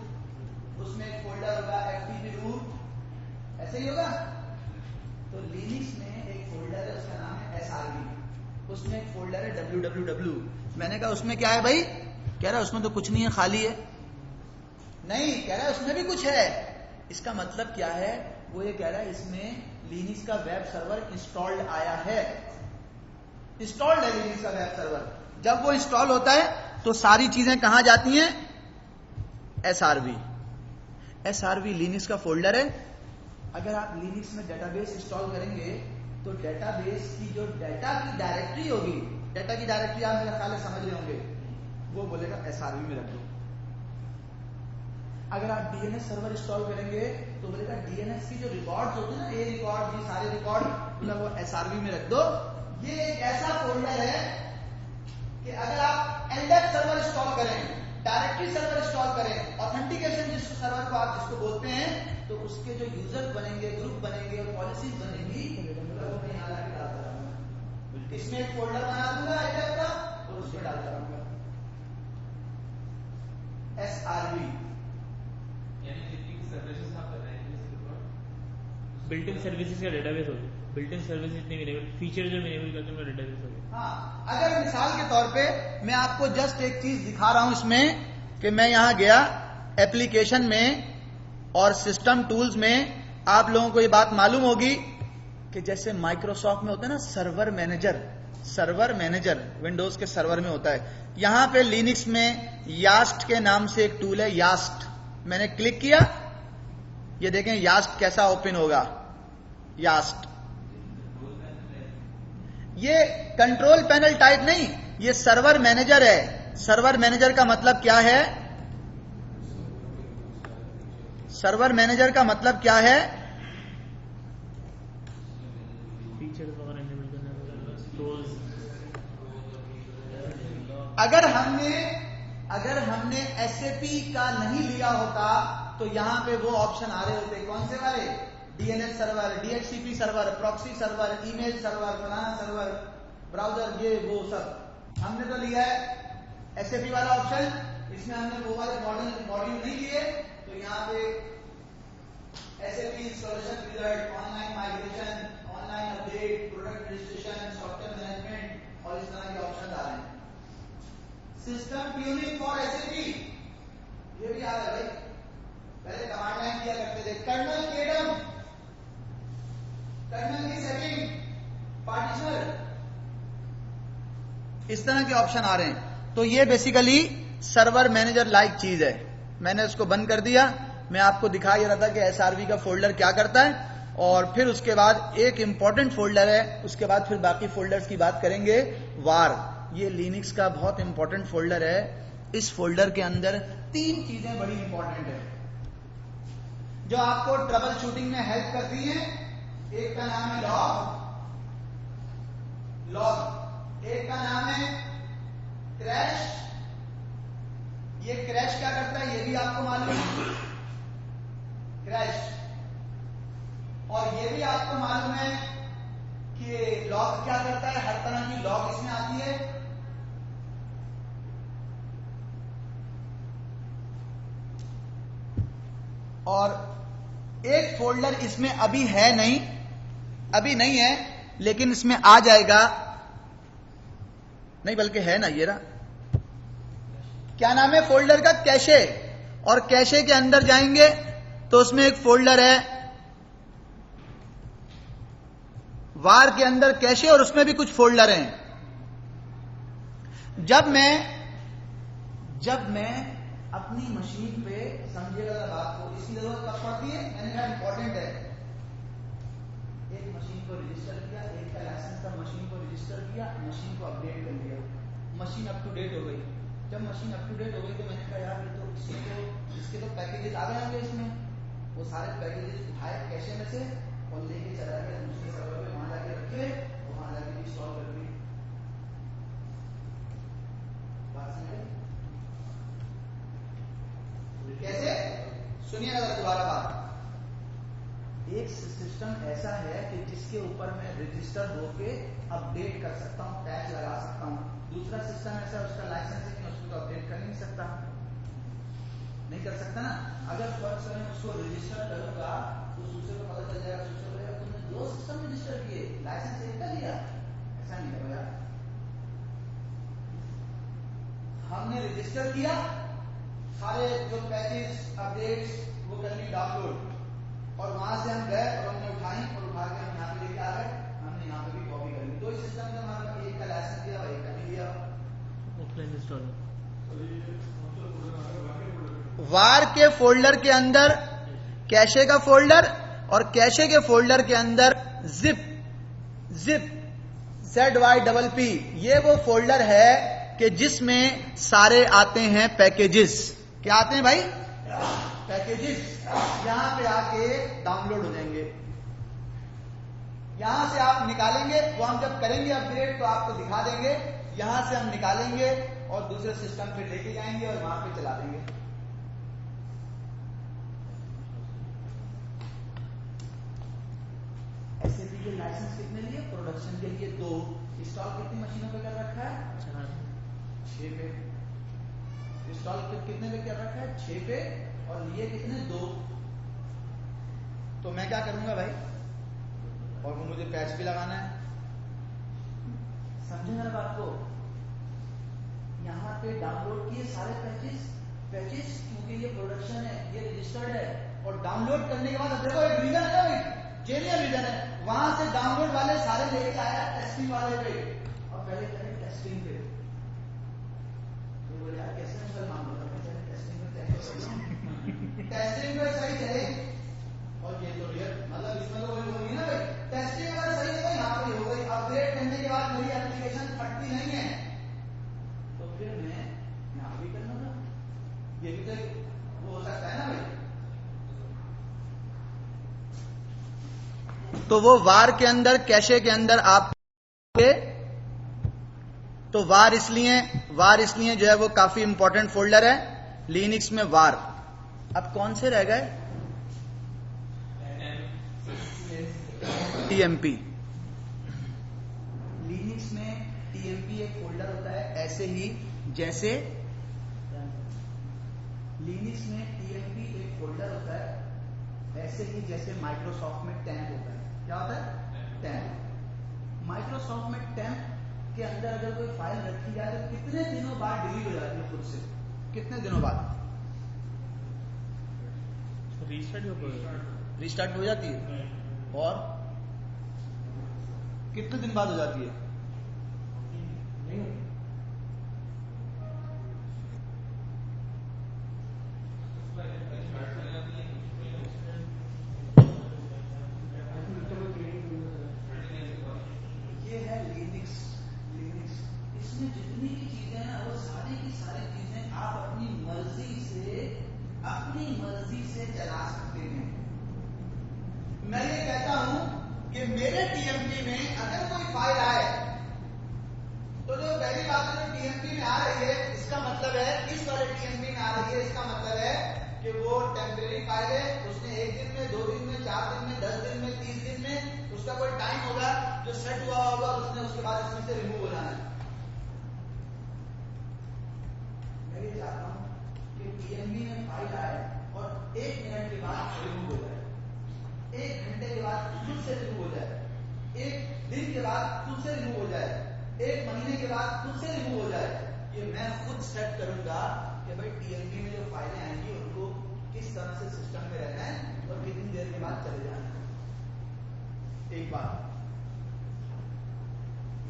उसमें एक फोल्डर होगा ftp-root, ऐसे ही होगा। तो लिनक्स में एक फोल्डर है, उसका नाम है SRV, उसमें एक फोल्डर है www। मैंने कहा उसमें क्या है भाई? कह रहा है उसमें तो कुछ नहीं है, खाली है। नहीं, कह रहा है उसमें भी कुछ है। इसका मतलब क्या है? वो ये कह रहा है इसमें लिनक्स का वेब सर्वर इंस्टॉल्ड आया है, इंस्टॉल्ड है लिनक्स का वेब सर्वर। जब वो इंस्टॉल होता है तो सारी चीजें कहां जाती हैं? SRV। SRV लिनक्स का फोल्डर है। अगर आप लिनक्स में डेटाबेस इंस्टॉल करेंगे तो डेटाबेस की जो डाटा की डायरेक्टरी होगी, डाटा की डायरेक्टरी आप मेरा ख्याल समझ रहे होंगे, वो बोलेगा SRV में रख दो। अगर आप DNS सर्वर इंस्टॉल करेंगे तो बोलेगा DNS की जो रिकॉर्ड्स होते हैं ना, ये रिकॉर्ड, ये सारे रिकॉर्ड, मतलब वो SRV में रख दो। ये एक ऐसा फोल्डर है कि अगर आप LDAP सर्वर इंस्टॉल करें, डायरेक्टरी सर्वर इंस्टॉल करें, ऑथेंटिकेशन जिस सर्वर को आप जिसको बोलते हैं, तो उसके जो यूजर बनेंगे, ग्रुप बनेंगे और पॉलिसीज बनेंगी, वो मैं यहाँ लाके डालता रहूंगा। इसमें एक फोल्डर बना दूंगा LDAP का और उसमें डालता रहूंगा SRV। बिल्ट इन सर्विसेज का डेटाबेस हो गया, बिल्ट इन सर्विस इतने फीचर जो इनेबल करते हैं डेटाबेस हो गया। हाँ, अगर मिसाल के तौर पे मैं आपको जस्ट एक चीज दिखा रहा हूं इसमें, कि मैं यहां गया एप्लीकेशन में और सिस्टम टूल्स में, आप लोगों को ये बात मालूम होगी कि जैसे माइक्रोसॉफ्ट में होता है ना सर्वर मैनेजर विंडोज के सर्वर में होता है, यहां पे लिनक्स में यास्ट के नाम से एक टूल है, यास्ट। मैंने क्लिक किया, ये देखें यास्ट कैसा ओपन होगा। यास्ट ये कंट्रोल पैनल टाइप नहीं, ये सर्वर मैनेजर है। सर्वर मैनेजर का मतलब क्या है? सर्वर मैनेजर का मतलब क्या है? अगर हमने SAP का नहीं लिया होता तो यहां पे वो ऑप्शन आ रहे होते, कौन से वाले? DNS server, DHCP server, proxy server, email server, फलाना सर्वर, ब्राउजर, ये वो सब। हमने तो लिया है SAP वाला ऑप्शन, इसमें हमने वो वाले मॉड्यूल नहीं लिए, तो यहाँ पे SAP installation result, online migration, online update, product registration, software management और इस तरह के ऑप्शन आ रहे हैं। सिस्टम ट्यूनिंग फॉर SAP, ये भी आ रहा है भाई। पहले कमांड लाइन किया करते थे, कर्नल केडम, कर्नल की सेटिंग, पार्टीशनर, इस तरह के ऑप्शन आ रहे हैं। तो ये बेसिकली सर्वर मैनेजर लाइक चीज है। मैंने उसको बंद कर दिया। मैं आपको दिखा ही रहा था कि SRV का फोल्डर क्या करता है, और फिर उसके बाद एक इंपॉर्टेंट फोल्डर है, उसके बाद फिर बाकी फोल्डर्स की बात करेंगे। वार, ये लिनक्स का बहुत इंपॉर्टेंट फोल्डर है। इस फोल्डर के अंदर 3 चीजें बड़ी इंपॉर्टेंट है जो आपको ट्रबल शूटिंग में हेल्प करती हैं। एक का नाम है लॉग, एक का नाम है क्रैश। ये क्रैश क्या करता है ये भी आपको मालूम है, क्रैश। और ये भी आपको मालूम है कि लॉग क्या करता है, हर तरह की लॉग इसमें आती है। और एक फोल्डर इसमें अभी है नहीं, अभी नहीं है, लेकिन इसमें आ जाएगा, नहीं बल्कि है ना, ये रहा, क्या नाम है फोल्डर का, कैशे। और कैशे के अंदर जाएंगे तो उसमें एक फोल्डर है वार के अंदर कैशे, और उसमें भी कुछ फोल्डर हैं। जब मैं अपनी मशीन पे, समझिएगा बात को, इसकी जरूरत कब पड़ती है, मैंने कहा इंपॉर्टेंट है। एक मशीन को रजिस्टर किया, एक का लाइसेंस था, मशीन को रजिस्टर किया, मशीन को अपडेट कर लिया, मशीन अप टू डेट हो गई। जब मशीन अप टू डेट हो गई तो मैंने कहा यार ये तो इसके तो पैकेजेस आ गए होंगे इसमें। वो सारे पैकेजेस उठाए कैशे में से और लेके चला गया दूसरे सर्वर पे, वहां जाके रखे और वहां जाके इंस्टॉल कर दी। बात समझ आई? कैसे? सुनिए अगर दोबारा बात। एक सिस्टम ऐसा है कि जिसके ऊपर मैं रजिस्टर होके अपडेट कर सकता हूं, टैग लगा सकता हूं। दूसरा सिस्टम ऐसा, उसका लाइसेंस है कि उसको तो अपडेट कर नहीं सकता, नहीं कर सकता ना। अगर फर्स्ट मैं उसको रजिस्टर करूंगा तो दूसरे को पता चल जाएगा, दूसरे को तुमने दो सिस्टम रजिस्टर किए, लाइसेंस एक का लिया, ऐसा नहीं है भैया। हमने रजिस्टर किया, सारे जो पैकेज अपडेट्स वो कर ली डाउनलोड, और वहां से हम गए और हमने उठाई और उठा के हम यहाँ पे लेके आ गए, हमने यहाँ पे भी कॉपी कर ली। दो सिस्टम में हमारे एक का लाइसेंस दिया और एक का नहीं दिया। ऑफलाइन इंस्टॉल वार के फोल्डर के अंदर कैशे का फोल्डर, और कैशे के फोल्डर के अंदर जिप ZYPP, ये वो फोल्डर है कि जिसमें सारे आते हैं पैकेजेस। क्या आते हैं भाई? पैकेजेस। यहां पे आके डाउनलोड हो जाएंगे, यहां से आप निकालेंगे, वो हम जब करेंगे अपग्रेड तो आपको दिखा देंगे। यहां से हम निकालेंगे और दूसरे सिस्टम पे लेके जाएंगे और वहां पे चला देंगे। SAP के लाइसेंस कितने लिए? प्रोडक्शन के लिए 2। इंस्टॉल कितनी मशीनों पे कर रखा है? 6 पे। इंस्टॉल कितने पे कर रखा है? 6 पे। और लिए कितने? 2। तो मैं क्या करूंगा भाई, और वो मुझे पैच भी लगाना है, समझे ना बात को। यहाँ पे डाउनलोड किए सारे पैचेस, क्योंकि ये प्रोडक्शन है, ये रजिस्टर्ड है। और डाउनलोड करने के बाद देखो एक रीजन है भाई, जेनियर रीजन है, वहां से डाउनलोड वाले सारे लेके आया टेस्टिंग वाले पे, और पहले करें टेस्टिंग पे। तो बोले यार कैसे मुसलमान होता है, टेस्टिंग पे टेस्टिंग पे सही चले। और ये तो रियल, मतलब इसमें तो वही होगी ना भाई, टेस्टिंग अगर सही है यहाँ पे हो गई, अपग्रेड करने के बाद मेरी एप्लीकेशन फटती नहीं है, तो फिर मैं यहाँ भी कर लूंगा। ये भी तो वो हो सकता है ना भाई। तो वो वार के अंदर, कैशे के अंदर आप, तो वार इसलिए जो है वो काफी इंपॉर्टेंट फोल्डर है लिनक्स में, वार। अब कौन से रह गए? TMP। लिनक्स में TMP एक फोल्डर होता है, ऐसे ही जैसे लिनक्स में TMP एक फोल्डर होता है, ऐसे ही जैसे माइक्रोसॉफ्ट में टैम्प होता है। क्या होता है? टैम्प। माइक्रोसॉफ्ट में टैम्प के अंदर अगर कोई फाइल रखी जाए तो कितने दिनों बाद डिलीट हो जाती है खुद से? कितने दिनों बाद? रीस्टार्ट हो जाती है। और कितने दिन बाद हो जाती है? ये है लिनक्स। इसमें जितनी भी चीजें हैं वो सारी की सारी चीजें आप अपनी मर्जी से चला सकते हैं। मैं ये कहता हूं कि मेरे TMP में अगर कोई फाइल आए तो जो पहली बात है जो TMP में आ रही है, इसका मतलब है इस वाले TMP में आ रही है, इसका मतलब है कि वो टेम्परेरी फाइल है, उसने 1 दिन में, 2 दिन में, 4 दिन में, 10 दिन में, 30 दिन में, उसका कोई टाइम होगा जो सेट हुआ होगा, उसने उसके बाद इसमें से रिमूव हो जाना है। मैं ये चाहता हूं कि टीएमबी में फाइल आए और 1 मिनट के बाद रिमूव हो जाए, 1 घंटे के बाद खुद से रिमूव हो जाए, 1 दिन के बाद खुद से रिमूव हो जाए, 1 महीने के बाद खुद से रिमूव हो जाए। ये मैं खुद सेट करूंगा कि भाई टीएमबी में जो फाइलें आएंगी उनको किस तरह से सिस्टम में रहना है और कितनी देर के बाद चले जाना है। एक बार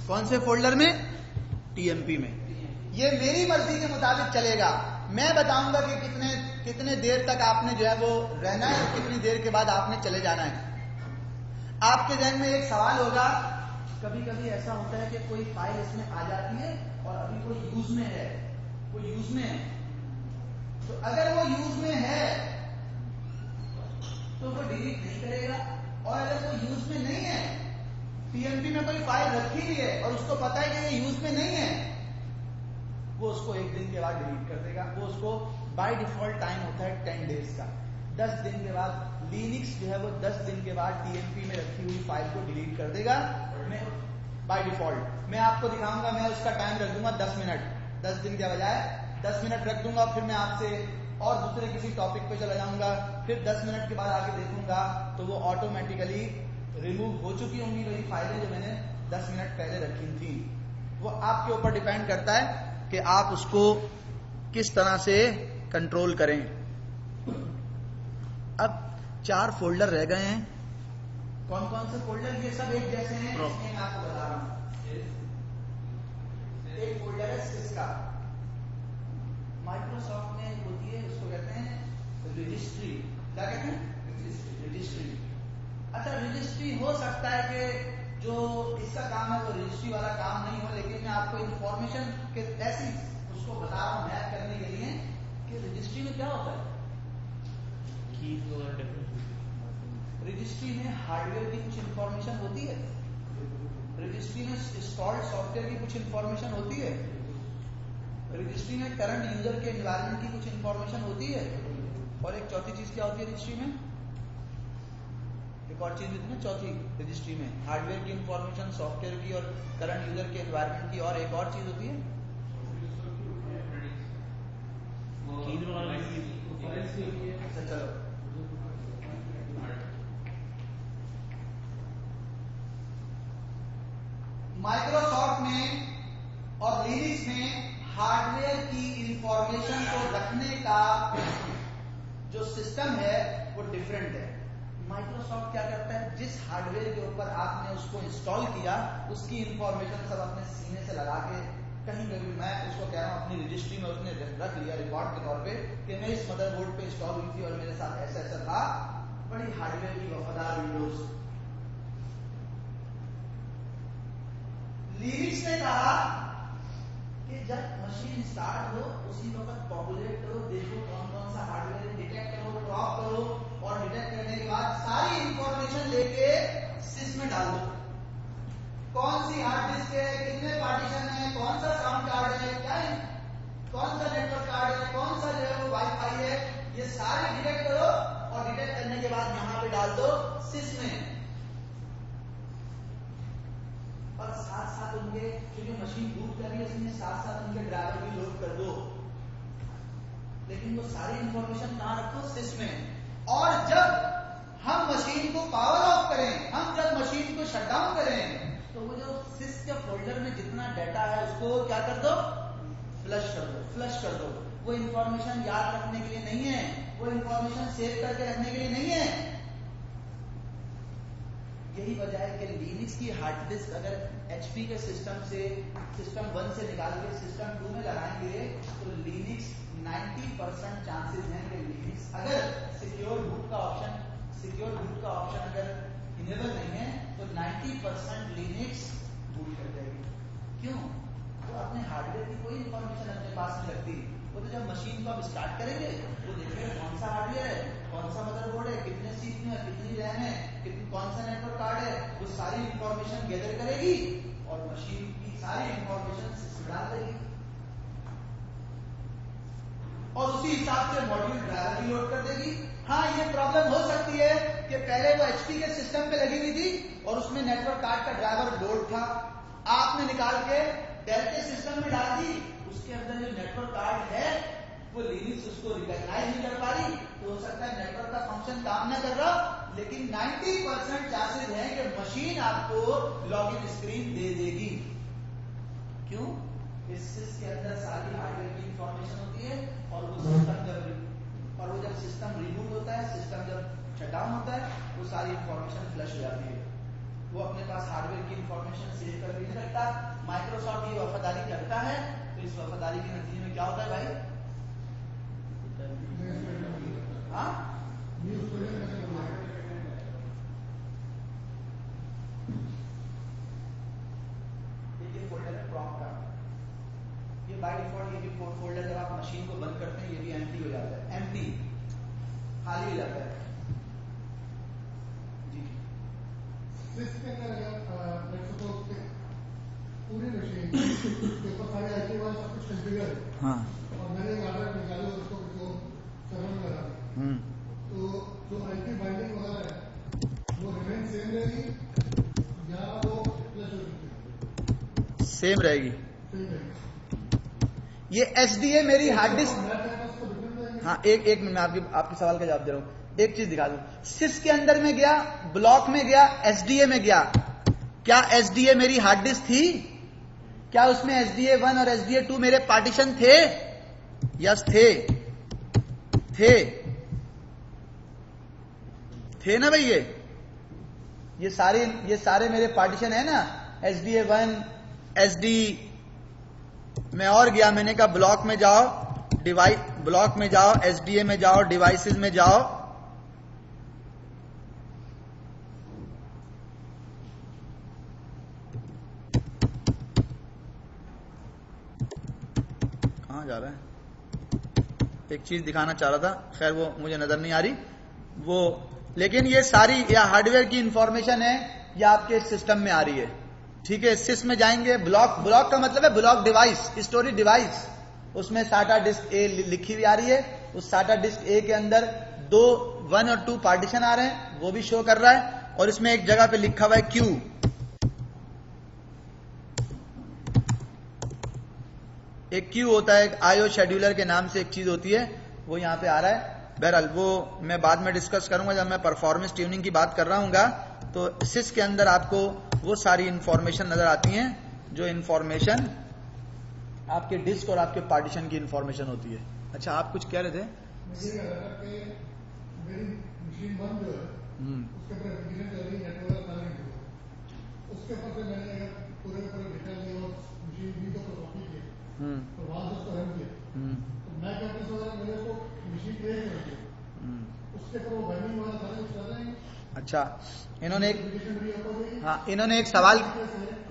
कौन से फोल्डर में? टीएमपी में। ये मेरी मर्जी के मुताबिक चलेगा। मैं बताऊंगा कि कितने देर तक आपने जो है वो रहना है और कितनी देर के बाद आपने चले जाना है। आपके जहन में एक सवाल होगा, कभी कभी ऐसा होता है कि कोई फाइल इसमें आ जाती है और अभी कोई यूज में है, तो अगर वो यूज में है तो वो डिलीट नहीं करेगा, और अगर वो यूज में नहीं है, टीएमपी में कोई फाइल रखी हुई है और उसको पता है कि ये यूज में नहीं है, वो उसको 1 दिन के बाद डिलीट कर देगा। वो उसको बाय डिफॉल्ट टाइम होता है 10 डेज का। 10 दिन के बाद लिनक्स जो है वो 10 दिन के बाद टीएमपी में रखी हुई फाइल को डिलीट कर देगा बाय डिफॉल्ट। मैं आपको दिखाऊंगा, मैं उसका टाइम रख दूंगा 10 मिनट, 10 दिन के बजाय 10 मिनट रख दूंगा। फिर मैं आपसे और दूसरे किसी टॉपिक पे चला जाऊंगा, फिर 10 मिनट के बाद आके देखूंगा तो वो ऑटोमेटिकली रिमूव हो चुकी होंगी वही फाइलें जो मैंने 10 मिनट पहले रखी थी। वो आपके ऊपर डिपेंड करता है कि आप उसको किस तरह से कंट्रोल करें। अब 4 फोल्डर रह गए हैं। कौन कौन से फोल्डर? ये सब एक जैसे हैं, इसमें मैं आपको बता रहा हूं। एक फोल्डर है सिस्का, माइक्रोसॉफ्ट में होती है, उसको कहते हैं रजिस्ट्री। क्या कहते हैं? रजिस्ट्री। अच्छा, रजिस्ट्री हो सकता है कि जो इसका काम है वो रजिस्ट्री वाला काम नहीं हो, लेकिन मैं आपको इंफॉर्मेशन के ऐसी उसको बता रहा हूं मैप करने के लिए कि रजिस्ट्री में क्या होता है। रजिस्ट्री में हार्डवेयर की कुछ इंफॉर्मेशन होती है, रजिस्ट्री में इंस्टॉल्ड सॉफ्टवेयर की कुछ इंफॉर्मेशन होती है, रजिस्ट्री में करंट यूजर के एनवायरनमेंट की कुछ इंफॉर्मेशन होती है, और एक चौथी चीज क्या होती है रजिस्ट्री में? एक और चीज होती है चौथी रजिस्ट्री में, हार्डवेयर की इंफॉर्मेशन, सॉफ्टवेयर की और करंट यूजर के एनवायरनमेंट की, और एक और चीज होती है अच्छा चलो, माइक्रोसॉफ्ट में और लिनक्स में हार्डवेयर की इंफॉर्मेशन को रखने का जो सिस्टम है वो डिफरेंट है। माइक्रोसॉफ्ट क्या करता है, जिस हार्डवेयर के ऊपर आपने उसको इंस्टॉल किया उसकी इंफॉर्मेशन सब अपने सीने से लगा के कहीं पे भी, मैं उसको कह रहा हूं अपनी रजिस्ट्री में उसने रख लिया रिकॉर्ड के तौर पे कि मैं इस मदरबोर्ड पे इंस्टॉल हुई थी और मेरे साथ ऐसा ऐसा था, बड़ी हार्डवेयर की वफादार विंडोज। लिनक्स ने कहा कि जब मशीन स्टार्ट हो उसी वक्त पॉपुलेट करो, देखो कौन कौन सा हार्डवेयर डिटेक्ट करो, क्रॉप करो, और डिटेक्ट करने के बाद सारी इंफॉर्मेशन लेके सिस में डाल दो। कौन सी हार्ड डिस्क है, कितने पार्टीशन है, कौन सा साउंड कार्ड है, क्या है, कौन सा नेटवर्क कार्ड है, कौन सा जो है वो वाईफाई है, ये सारे डिटेक्ट करो, और डिटेक्ट करने के बाद यहां पे डाल दो सिस में। और साथ साथ उनके क्योंकि मशीन बूट कर रही है इसमें साथ साथ उनके ड्राइवर भी लोड कर दो, लेकिन वो सारी इंफॉर्मेशन कहां रखो? सिस में। और जब हम मशीन को पावर ऑफ करें, हम जब मशीन को शट डाउन करें, तो वो जो सिस के फोल्डर में जितना डाटा है उसको क्या कर दो? फ्लश कर दो, फ्लश कर दो। वो इंफॉर्मेशन याद रखने के लिए नहीं है, वो इंफॉर्मेशन सेव करके रखने के लिए नहीं है। यही वजह है कि लिनक्स की हार्ड डिस्क अगर एचपी के सिस्टम 1 से निकाल के सिस्टम 2 में लगाएंगे तो लिनक्स 90% चांसेस हैं कि लिनक्स अगर सिक्योर बूट का ऑप्शन अगर इनेबल नहीं है तो 90% लिनक्स बूट कर जाएगी। क्यों? वो अपने हार्डवेयर की कोई इंफॉर्मेशन अपने पास नहीं रखती। वो तो जब मशीन को आप स्टार्ट करेंगे वो देखेंगे कौन सा हार्डवेयर है, कौन सा मदरबोर्ड है, कितने सीपीयू है, कितनी रैम है, कौन सा नेटवर्क कार्ड है, वो सारी इंफॉर्मेशन गैदर करेगी और मशीन की सारी इंफॉर्मेशन सिस्टम डाल देगी। और उसी हिसाब से मॉड्यूल ड्राइवर भी लोड कर देगी। हाँ, ये प्रॉब्लम हो सकती है कि पहले वो HP के सिस्टम पे लगी हुई थी और उसमें नेटवर्क कार्ड का ड्राइवर लोड था, आपने निकाल के डेल के सिस्टम में डाल दी, उसके अंदर जो नेटवर्क कार्ड है वो लिनक्स उसको रिकॉग्नाइज नहीं कर पा रही, तो हो सकता है नेटवर्क का फंक्शन काम न कर रहा, लेकिन 90% चांसेस है कि मशीन आपको लॉगिन स्क्रीन दे देगी। क्यों? इस के अंदर सारी हार्डवेयर की इंफॉर्मेशन होती है और वो जब सिस्टम रिबूट होता है, सिस्टम जब शटडाउन होता है, वो सारी इंफॉर्मेशन फ्लश हो जाती है। वो अपने पास हार्डवेयर की इंफॉर्मेशन सेव कर भी नहीं रखता। माइक्रोसॉफ्ट ये वफादारी करता है, तो इस वफादारी के नतीजे में क्या होता है भाई? हाँ, ये फोल्डर है प्रॉम्प्ट का, ये बाय डिफॉल्ट ये भी फोल्डर जब आप मशीन को बंद करते हैं ये भी एम्प्टी हो जाता है, एम्प्टी खाली हो जाता है। जी, इसके अंदर पूरी मशीन के ऊपर सारे आईटी वाले सब कुछ कॉन्फ़िगर है। हाँ, और मैंने एक ऑर्डर निकाला उसको सर्वर में लगा, तो जो आईटी बाइंडिंग वगैरह है वो रिमेन सेम रहेगी या वो प्लस हो जाएगी? सेम रहेगी। सेम रहेगी। ये SDA मेरी हार्ड डिस्क, हाँ एक मिनट में आपके सवाल का जवाब दे रहा हूं। एक चीज दिखा दूं, सिस के अंदर में गया, ब्लॉक में गया, SDA में गया, क्या SDA मेरी हार्ड डिस्क थी? क्या उसमें SDA 1 और SDA 2 मेरे पार्टीशन थे? यस थे ना भाई? ये सारे मेरे पार्टीशन है ना, SDA 1 SD में और गया, मैंने कहा ब्लॉक में जाओ, ब्लॉक में जाओ, SDA में जाओ, डिवाइसेस में जाओ, कहां जा रहा है? एक चीज दिखाना चाह रहा था, खैर वो मुझे नजर नहीं आ रही वो, लेकिन ये सारी या हार्डवेयर की इंफॉर्मेशन है, या आपके सिस्टम में आ रही है। ठीक है, सिस में जाएंगे, ब्लॉक का मतलब है ब्लॉक डिवाइस, स्टोरेज डिवाइस, उसमें SATA डिस्क A लिखी हुई आ रही है, उस SATA डिस्क A के अंदर 1 और 2 पार्टीशन आ रहे हैं, वो भी शो कर रहा है, और इसमें एक जगह पे लिखा हुआ है Q। एक Q होता है, एक IO शेड्यूलर के नाम से एक चीज होती है, वो यहां पे आ रहा है। बहरहाल वो मैं बाद में डिस्कस करूंगा जब मैं परफॉर्मेंस ट्यूनिंग की बात कर रहा हूंगा। तो सिस के अंदर आपको वो सारी इंफॉर्मेशन नजर आती हैं जो इंफॉर्मेशन आपके डिस्क और आपके पार्टीशन की इंफॉर्मेशन होती है। अच्छा, आप कुछ कह रहे थे? मेरी मशीन बंद जो है उसके ऊपर एप्लीकेशन चल रही है, नेटवर्क चल रही है, उसके ऊपर से मैंने पूरे डेटा लिया और मशीन भी तो कॉपी की, तो वहां से उसको रन किया, तो मैं क्या मेरे को मशीन क्रिएट कर दी, उसके ऊपर वो बाइंडिंग वाला सारा कुछ कर रहे हैं। अच्छा, इन्होंने एक सवाल,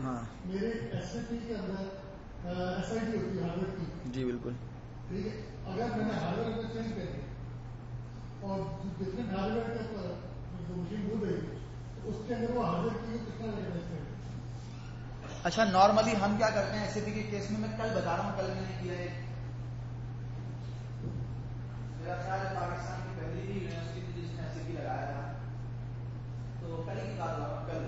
हाँ मेरे SSD के अंदर SID होती है हार्डवेयर की। जी बिल्कुल। ठीक है, अगर मैंने हार्डवेयर को चेंज कर दिया और डिफरेंट हार्डवेयर के ऊपर जो मशीन भूल गई तो उसके अंदर वो हार्डवेयर की कितना लगेगा इसमें? अच्छा, नॉर्मली हम क्या करते हैं SAP के केस में, मैं कल बता रहा हूँ, कल मैंने किया है, मेरा ख्याल है पाकिस्तान की पहली ही यूनिवर्सिटी थी जिसने SAP लगाया था, तो कल की बात हुआ, कल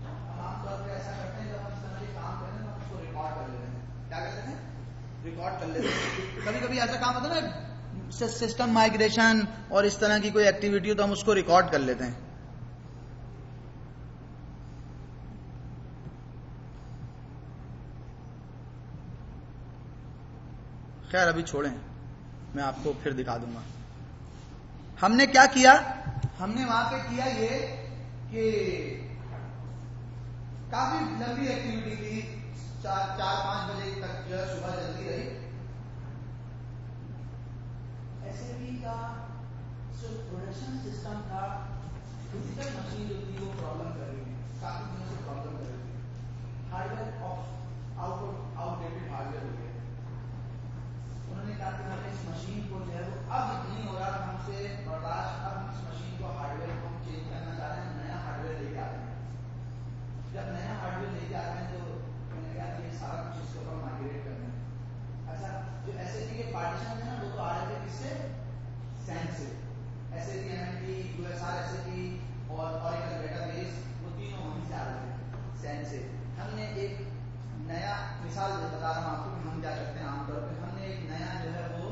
हम आमतौर पर ऐसा करते हैं, जब हम इस तरह के काम करें तो हम उसको रिकॉर्ड कर लेते हैं। क्या करते हैं? रिकॉर्ड कर लेते हैं। कभी कभी ऐसा काम होता है ना, सिस्टम माइग्रेशन और इस तरह की कोई एक्टिविटी हो तो हम उसको रिकॉर्ड कर लेते हैं। खैर अभी छोड़ें, मैं आपको फिर दिखा दूंगा। हमने क्या किया, हमने वहां पे किया ये कि काफी लंबी एक्टिविटी थी, 4-5 बजे तक जो है सुबह जल्दी रही। SAP का जो प्रोडक्शन सिस्टम था, फिजिकल मशीन जो थी वो प्रॉब्लम कर रही थी, काफी दिनों से प्रॉब्लम कर रही थी, हार्डवेयर आउटडेटेड हार्डवेयर हो गया। उन्होंने कहा कि हमें इस मशीन को जो है वो अब नहीं हो रहा हमसे बर्दाश्त, अब इस मशीन को हार्डवेयर को चेंज करना चाह रहे हैं, नया हार्डवेयर लेके आते हैं। जब नया हार्डवेयर लेके आते हैं तो उन्होंने कहा कि ये सारा कुछ इसके ऊपर माइग्रेट करना है। SAP के पार्टीशन है ना, वो तो आ रहे थे किससे? सैन से। SAP MMT, USR SAP और Oracle डेटाबेस, वो तीनों वहीं से आ रहे थे, सैन से। हमने एक नया मिसाल बता रहा हूँ आपको कि हम क्या करते हैं आमतौर पे। हमने एक नया जो है वो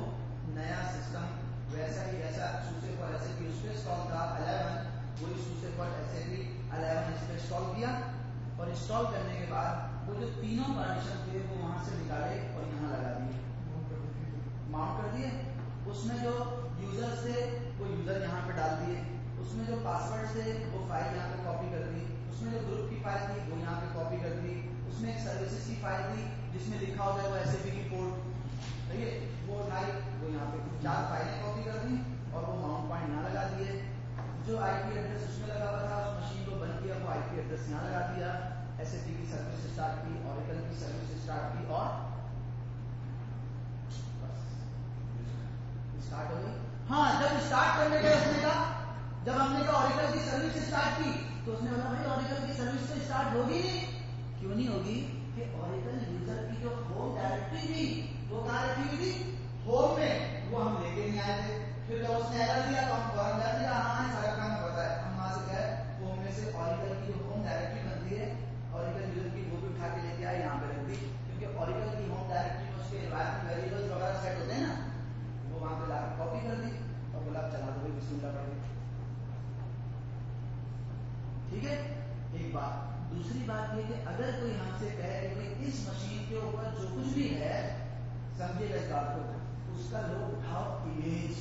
नया सिस्टम वैसा ही जैसा SUSE for SAP उस पे इंस्टॉल था 11, वही SUSE for SAP 11 इस पे इंस्टॉल किया और इंस्टॉल करने के बाद वो जो तीनों पार्टीशन थे वो वहां से निकाले और यहाँ लगा दिए, माउंट कर दिए। उसमें जो यूजर थे वो यूजर यहाँ पे डाल दिए, उसमें जो पासवर्ड थे वो फाइल यहाँ पे कॉपी कर दी, उसमें जो ग्रुप की फाइल थी वो यहाँ पे कॉपी कर दी, उसमें एक सर्विसेज की फाइल थी जिसमें लिखा होता है वो SAP की पोर्ट, ठीक है, वो लाई वो यहाँ पे 4 फाइलें कॉपी कर दी और वो माउंट पॉइंट यहाँ लगा दिए। जो IP एड्रेस उसमें लगा हुआ था उस मशीन को बंद किया, वो IP एड्रेस यहाँ लगा दिया, SAP की सर्विस स्टार्ट की, Oracle की सर्विस स्टार्ट की और स्टार्ट हो गई। हाँ, जब स्टार्ट करने गए उसने कहा, जब हमने कहा Oracle की सर्विस स्टार्ट की तो उसने बोला भाई Oracle की सर्विस तो स्टार्ट होगी नहीं। क्यों नहीं होगी? कि Oracle यूजर की जो होम डायरेक्टरी थी वो कहाँ रखी हुई थी? होम में, वो हम लेके नहीं आए थे। फिर जब उसने एरर दिया तो हम फौरन कर दिया, हाँ सारा काम पता है। हम वहां से गए, होम में से Oracle की जो होम डायरेक्टरी बनती है, Oracle यूजर की वो भी उठा के लेके आए, यहाँ पे रख दी, क्योंकि Oracle की होम डायरेक्टरी में उसके एनवायरमेंट वेरिएबल्स वगैरह सेट होते हैं ना, वो वहां पे लाकर कॉपी कर दी और बोला चला दो भाई बिस्मिल्लाह पढ़ के। ठीक है, एक बात। दूसरी बात ये कि अगर कोई हमसे कहे कि इस मशीन के ऊपर जो कुछ भी है, समझिएगा इस बात को, उसका लो उठाओ इमेज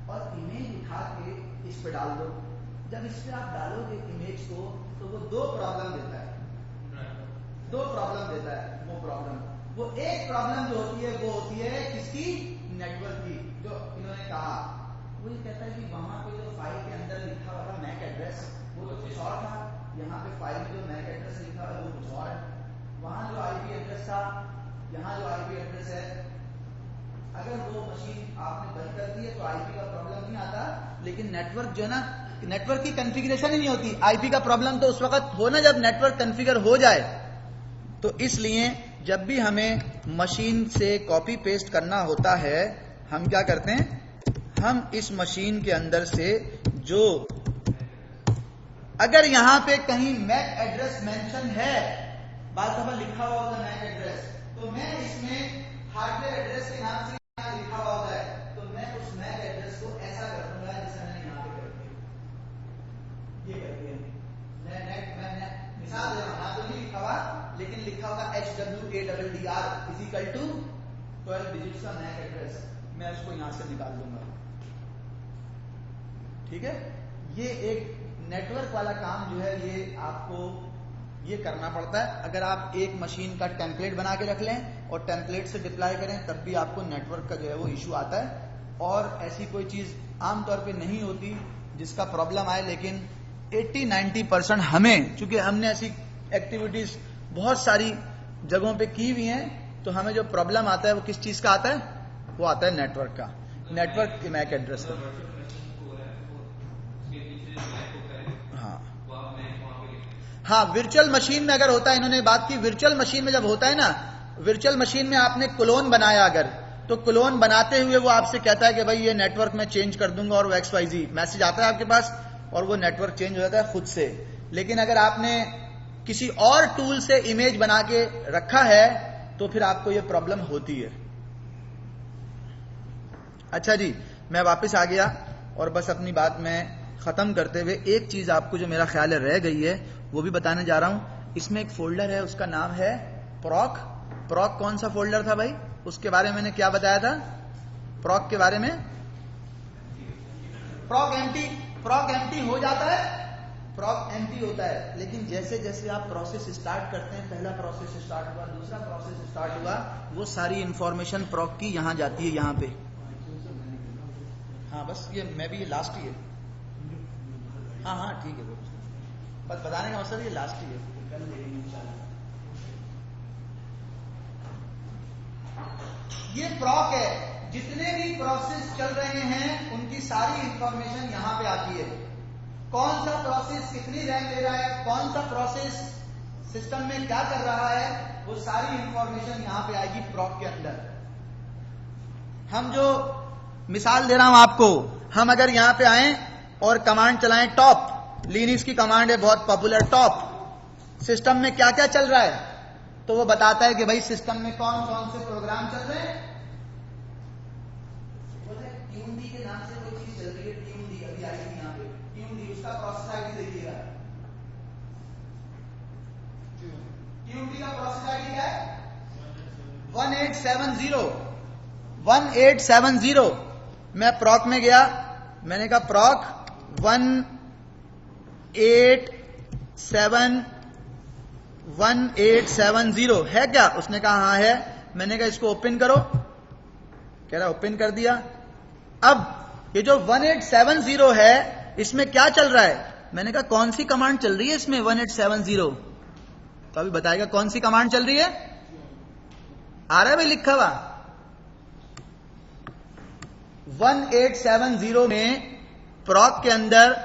और इमेज उठा के इस पे डाल दो। जब इस पे आप डालोगे इमेज को तो वो दो प्रॉब्लम देता है, दो प्रॉब्लम देता है। वो एक प्रॉब्लम जो होती है वो होती है किसकी? नेटवर्क की। जो इन्होंने कहा वो ये कहता है कि वहां पे जो फाइल के अंदर लिखा हुआ था मैक एड्रेस वो तो कुछ और था, यहाँ पे फाइल में जो मैक एड्रेस लिखा हुआ है वो कुछ और है, वहां जो IP एड्रेस था, यहाँ जो IP एड्रेस है, अगर वो मशीन आपने बंद कर दी है तो IP का प्रॉब्लम नहीं आता, लेकिन नेटवर्क जो है ना, नेटवर्क की कॉन्फ़िगरेशन ही नहीं होती। IP का प्रॉब्लम तो उस वक्त हो ना जब नेटवर्क कॉन्फ़िगर हो जाए। तो इसलिए जब भी हमें मशीन से कॉपी पेस्ट करना होता है, हम क्या करते हैं, हम इस मशीन के अंदर से जो, अगर यहां पे कहीं मैक एड्रेस मेंशन है, बात समझ, लिखा हुआ होता है मैक एड्रेस, तो मैं इसमें हार्डवेयर एड्रेस के नाम से यहां लिखा हुआ होता है, तो मैं उस मैक एड्रेस को ऐसा कर दूंगा जैसे मैंने यहां पे कर दिया। ये करते हैं, मैं मिसाल दे रहा हूं, यहां तो नहीं लिखा हुआ, लेकिन लिखा होगा HWADDR इक्वल टू 12 डिजिट्स का मैक एड्रेस, मैं उसको यहां से निकाल दूंगा। ठीक है, ये एक नेटवर्क वाला काम जो है ये आपको ये करना पड़ता है। अगर आप एक मशीन का टेम्पलेट बना के रख लें और टेम्पलेट से डिप्लॉय करें तब भी आपको नेटवर्क का जो है वो इशू आता है, और ऐसी कोई चीज आमतौर पे नहीं होती जिसका प्रॉब्लम आए, लेकिन 80-90% हमें, चूंकि हमने ऐसी एक्टिविटीज बहुत सारी जगहों पे की हुई हैं, तो हमें जो प्रॉब्लम आता है वो किस चीज का आता है? वो आता है नेटवर्क का, नेटवर्क के मैक एड्रेस का। हाँ, वर्चुअल मशीन में अगर होता है, इन्होंने बात की वर्चुअल मशीन में जब होता है ना, वर्चुअल मशीन में आपने क्लोन बनाया अगर, तो क्लोन बनाते हुए वो आपसे कहता है कि भाई ये नेटवर्क में चेंज कर दूंगा और वो XYZ मैसेज आता है आपके पास और वो नेटवर्क चेंज हो जाता है खुद से। लेकिन अगर आपने किसी और टूल से इमेज बना के रखा है तो फिर आपको ये प्रॉब्लम होती है। अच्छा जी, मैं वापस आ गया और बस अपनी बात में खत्म करते हुए एक चीज आपको जो मेरा ख्याल है रह गई है वो भी बताने जा रहा हूं। इसमें एक फोल्डर है, उसका नाम है प्रॉक। प्रॉक कौन सा फोल्डर था भाई? उसके बारे में मैंने क्या बताया था? प्रॉक के बारे में, प्रॉक एम्प्टी हो जाता है, प्रॉक एम्प्टी होता है, लेकिन जैसे जैसे आप प्रोसेस स्टार्ट करते हैं, पहला प्रोसेस स्टार्ट हुआ, दूसरा प्रोसेस स्टार्ट हुआ, वो सारी इंफॉर्मेशन प्रॉक की यहां जाती है, यहां पे। हाँ बस ये मैं भी ये लास्ट ही है। हाँ ठीक है, वो बस बताने का मकसद ये लास्ट ही है, कल देंगे इंशाल्लाह। ये प्रॉक है, जितने भी प्रोसेस चल रहे हैं उनकी सारी इंफॉर्मेशन यहां पे आती है। कौन सा प्रोसेस कितनी रैम ले रहा है, कौन सा प्रोसेस सिस्टम में क्या कर रहा है, वो सारी इंफॉर्मेशन यहां पे आएगी प्रॉक के अंदर। हम जो मिसाल दे रहा हूं आपको, हम अगर यहां पे आए और कमांड चलाएं टॉप, लिनक्स की कमांड है बहुत पॉपुलर टॉप, सिस्टम में क्या क्या चल रहा है, तो वो बताता है कि भाई सिस्टम में कौन कौन से प्रोग्राम चल रहे हैं। ट्यूनडी के नाम से कोई चीज चल रही है, ट्यूनडी अभी आई थी यहां पे, ट्यूनडी उसका प्रोसेस आईडी देखिएगा, ट्यूनडी का प्रोसेस आईडी क्या है 1870। मैं प्रॉक में गया, मैंने कहा प्रॉक 1870 है क्या? उसने कहा हाँ है। मैंने कहा इसको ओपन करो, कह रहा ओपन कर दिया। अब ये जो 1870 है इसमें क्या चल रहा है? मैंने कहा कौन सी कमांड चल रही है इसमें 1870? तो अभी बताएगा कौन सी कमांड चल रही है। आ रहा है भाई लिखा हुआ 1870 में, प्रॉक के अंदर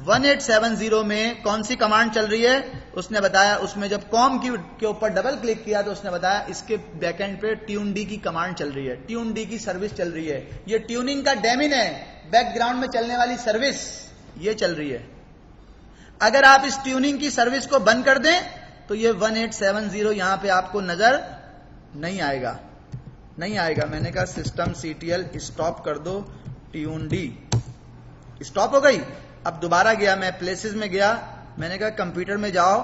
1870 में कौन सी कमांड चल रही है उसने बताया। उसमें जब कॉम के ऊपर डबल क्लिक किया तो उसने बताया इसके बैकएंड पे ट्यूनडी की कमांड चल रही है, ट्यूनडी की सर्विस चल रही है। ये ट्यूनिंग का डेमिन है, बैकग्राउंड में चलने वाली सर्विस ये चल रही है। अगर आप इस ट्यूनिंग की सर्विस को बंद कर दें तो ये 1870 यहां पे आपको नजर नहीं आएगा, नहीं आएगा। मैंने कहा सिस्टम सीटीएल स्टॉप कर दो, ट्यूनडी स्टॉप हो गई। अब दोबारा गया, मैं प्लेसेस में गया, मैंने कहा कंप्यूटर में जाओ,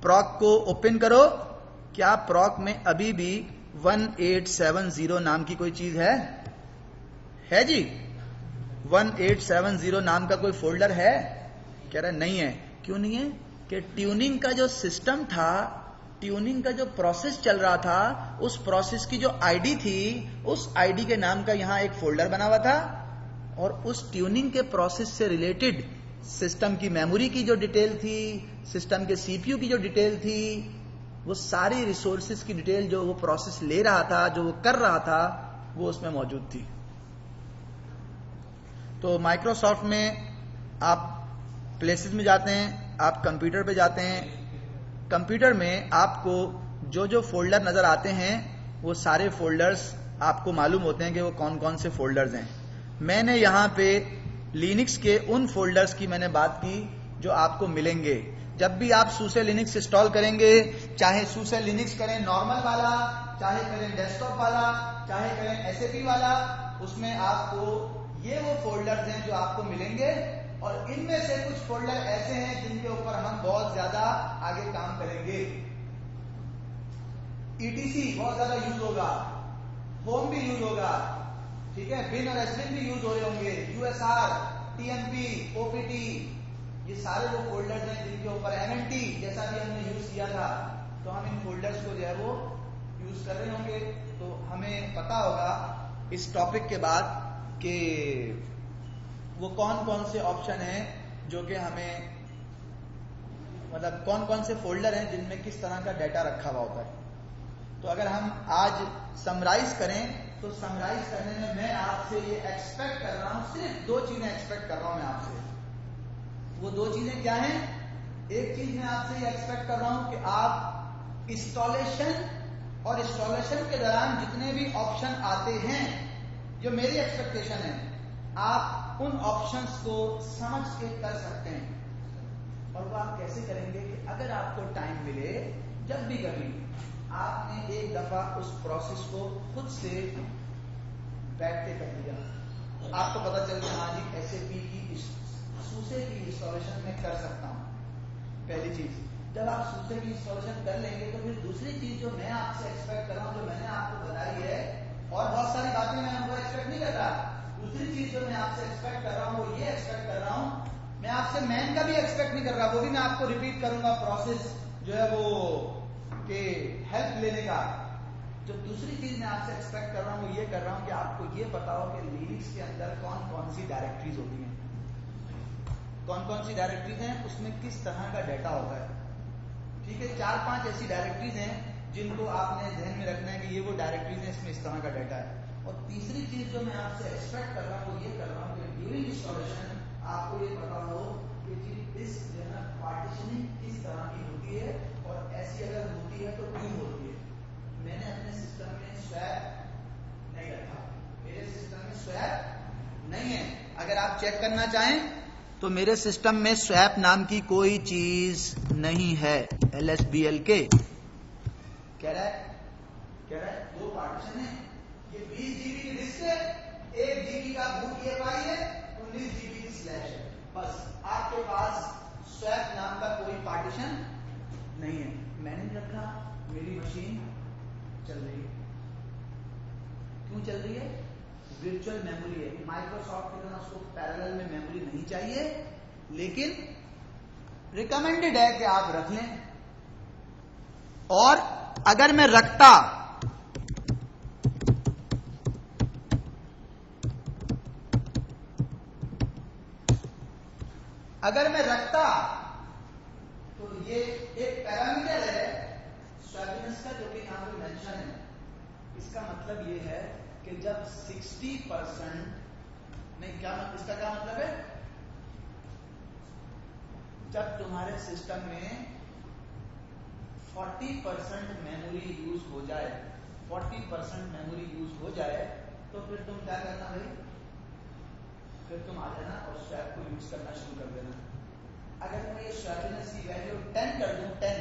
प्रॉक को ओपन करो। क्या प्रॉक में अभी भी 1870 नाम की कोई चीज है? है जी, 1870 नाम का कोई फोल्डर है? कह रहा नहीं है। क्यों नहीं है? कि ट्यूनिंग का जो सिस्टम था, ट्यूनिंग का जो प्रोसेस चल रहा था, उस प्रोसेस की जो आईडी थी, उस आईडी के नाम का यहां एक फोल्डर बना हुआ था, और उस ट्यूनिंग के प्रोसेस से रिलेटेड सिस्टम की मेमोरी की जो डिटेल थी, सिस्टम के सीपीयू की जो डिटेल थी, वो सारी रिसोर्सेज की डिटेल जो वो प्रोसेस ले रहा था, जो वो कर रहा था, वो उसमें मौजूद थी। तो माइक्रोसॉफ्ट में आप प्लेसेस में जाते हैं, आप कंप्यूटर पे जाते हैं, कंप्यूटर में आपको जो जो फोल्डर नजर आते हैं वो सारे फोल्डर्स आपको मालूम होते हैं कि वो कौन कौन से फोल्डर्स हैं। मैंने यहां पे लिनक्स के उन फोल्डर्स की मैंने बात की जो आपको मिलेंगे जब भी आप सूसे लिनक्स इंस्टॉल करेंगे। चाहे सूसे लिनक्स करें नॉर्मल वाला, चाहे करें डेस्कटॉप वाला, चाहे करें एसएपी वाला, उसमें आपको ये वो फोल्डर्स हैं जो आपको मिलेंगे। और इनमें से कुछ फोल्डर ऐसे हैं जिनके ऊपर हम बहुत ज्यादा आगे काम करेंगे। ईटीसी बहुत ज्यादा यूज होगा, होम भी यूज होगा, ठीक है, बिन और एसबिन भी यूज हो रहे होंगे, यूएसआर, टीएमपी, ओपीटी, ये सारे वो फोल्डर्स हैं जिनके ऊपर एमएनटी जैसा भी हमने यूज किया था, तो हम इन फोल्डर्स को जो है वो यूज कर रहे होंगे। तो हमें पता होगा इस टॉपिक के बाद कि वो कौन कौन से ऑप्शन हैं जो कि हमें, मतलब कौन कौन से फोल्डर हैं जिनमें किस तरह का डाटा रखा हुआ होता है। तो अगर हम आज समराइज करें तो समराइज करने में मैं आपसे ये एक्सपेक्ट कर रहा हूं, सिर्फ दो चीजें एक्सपेक्ट कर रहा हूं मैं आपसे। वो दो चीजें क्या हैं? एक चीज मैं आपसे ये एक्सपेक्ट कर रहा हूं कि आप इंस्टॉलेशन और इंस्टॉलेशन के दौरान जितने भी ऑप्शन आते हैं, जो मेरी एक्सपेक्टेशन है, आप उन ऑप्शंस को समझ के कर सकते हैं। और वो आप कैसे करेंगे कि अगर आपको टाइम मिले, जब भी कभी आपने एक दफा उस प्रोसेस को खुद से बैठ के कर दिया, आपको पता चल गया हाँ जी एसएपी की सूसे की इंस्टॉलेशन में कर सकता हूं। पहली चीज, जब आप सूसे की इंस्टॉलेशन कर लेंगे तो फिर दूसरी चीज जो मैं आपसे एक्सपेक्ट कर रहा हूं, जो मैंने आपको बताई है, और बहुत सारी बातें मैं आपको एक्सपेक्ट नहीं कर रहा, दूसरी चीज जो मैं आपसे एक्सपेक्ट कर रहा हूं वो ये एक्सपेक्ट कर रहा हूं, मैं आपसे मैन का भी एक्सपेक्ट नहीं कर रहा, वो भी मैं आपको रिपीट करूंगा प्रोसेस जो है वो के हेल्प लेने का। जो दूसरी चीज मैं आपसे एक्सपेक्ट कर रहा हूं वो ये कर रहा हूं कि आपको ये पता हो कि लिनक्स के अंदर कौन कौन सी डायरेक्टरीज होती हैं, कौन कौन सी डायरेक्टरीज हैं, उसमें किस तरह का डाटा होता है। ठीक है, 4-5 ऐसी डायरेक्टरीज हैं जिनको आपने ध्यान में रखना है कि ये वो डायरेक्टरीज हैं, इसमें इस तरह का डाटा है। और तीसरी चीज जो मैं आपसे एक्सपेक्ट कर रहा हूं वो ये कर रहा हूं कि ड्यूरिंग इंस्टॉलेशन आपको ये पता हो कि इस जो है पार्टीशनिंग किस तरह की होती है, और ऐसी अगर होती है तो क्यों होती है। मैंने अपने सिस्टम में स्वैप नहीं रखा, मेरे आप चेक करना चाहें तो मेरे सिस्टम में स्वैप नाम की कोई चीज नहीं है। LSBL के कह रहा है 2 पार्टीशन है, ये 20 GB की डिस्क है, 1 GB का बूट EFI है, 19 GB की स्लैश है। बस आपके पास स्वैप नाम का कोई पार्टीशन नहीं है। मैंने रखा, मेरी मशीन चल रही है। क्यों चल रही है? वर्चुअल मेमोरी है। माइक्रोसॉफ्ट की तरह उसको पैरेलल में मेमोरी नहीं चाहिए, लेकिन रिकमेंडेड है कि आप रख लें। और अगर मैं रखता तो ये एक पैरामीटर है स्वैपिनेस का, जो कि यहां पे मेंशन है। इसका मतलब ये है कि जब 60% नहीं, इसका क्या मतलब है? जब तुम्हारे सिस्टम में 40% मेमोरी यूज हो जाए, 40% मेमोरी यूज हो जाए, तो फिर तुम क्या करना भाई? फिर तुम आ जाना और स्वैप को यूज करना शुरू कर देना। अगर मैं ये स्वैपिनेस की वैल्यू 10 कर दूं, 10,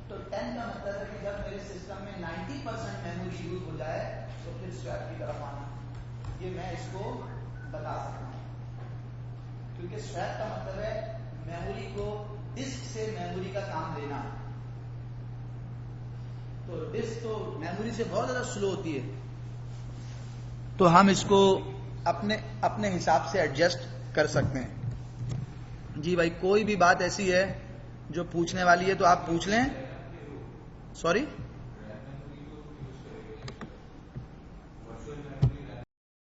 तो 10 का मतलब है कि जब मेरे सिस्टम में 90% मेमोरी यूज हो जाए तो फिर स्वैप की तरफ आना। ये मैं इसको बता सकता हूं, क्योंकि स्वैप का मतलब है मेमोरी को डिस्क से मेमोरी का काम लेना। तो डिस्क तो मेमोरी से बहुत ज्यादा स्लो होती है, तो हम इसको अपने हिसाब से एडजस्ट कर सकते हैं। जी भाई, कोई भी बात ऐसी है जो पूछने वाली है तो आप पूछ लें। सॉरी।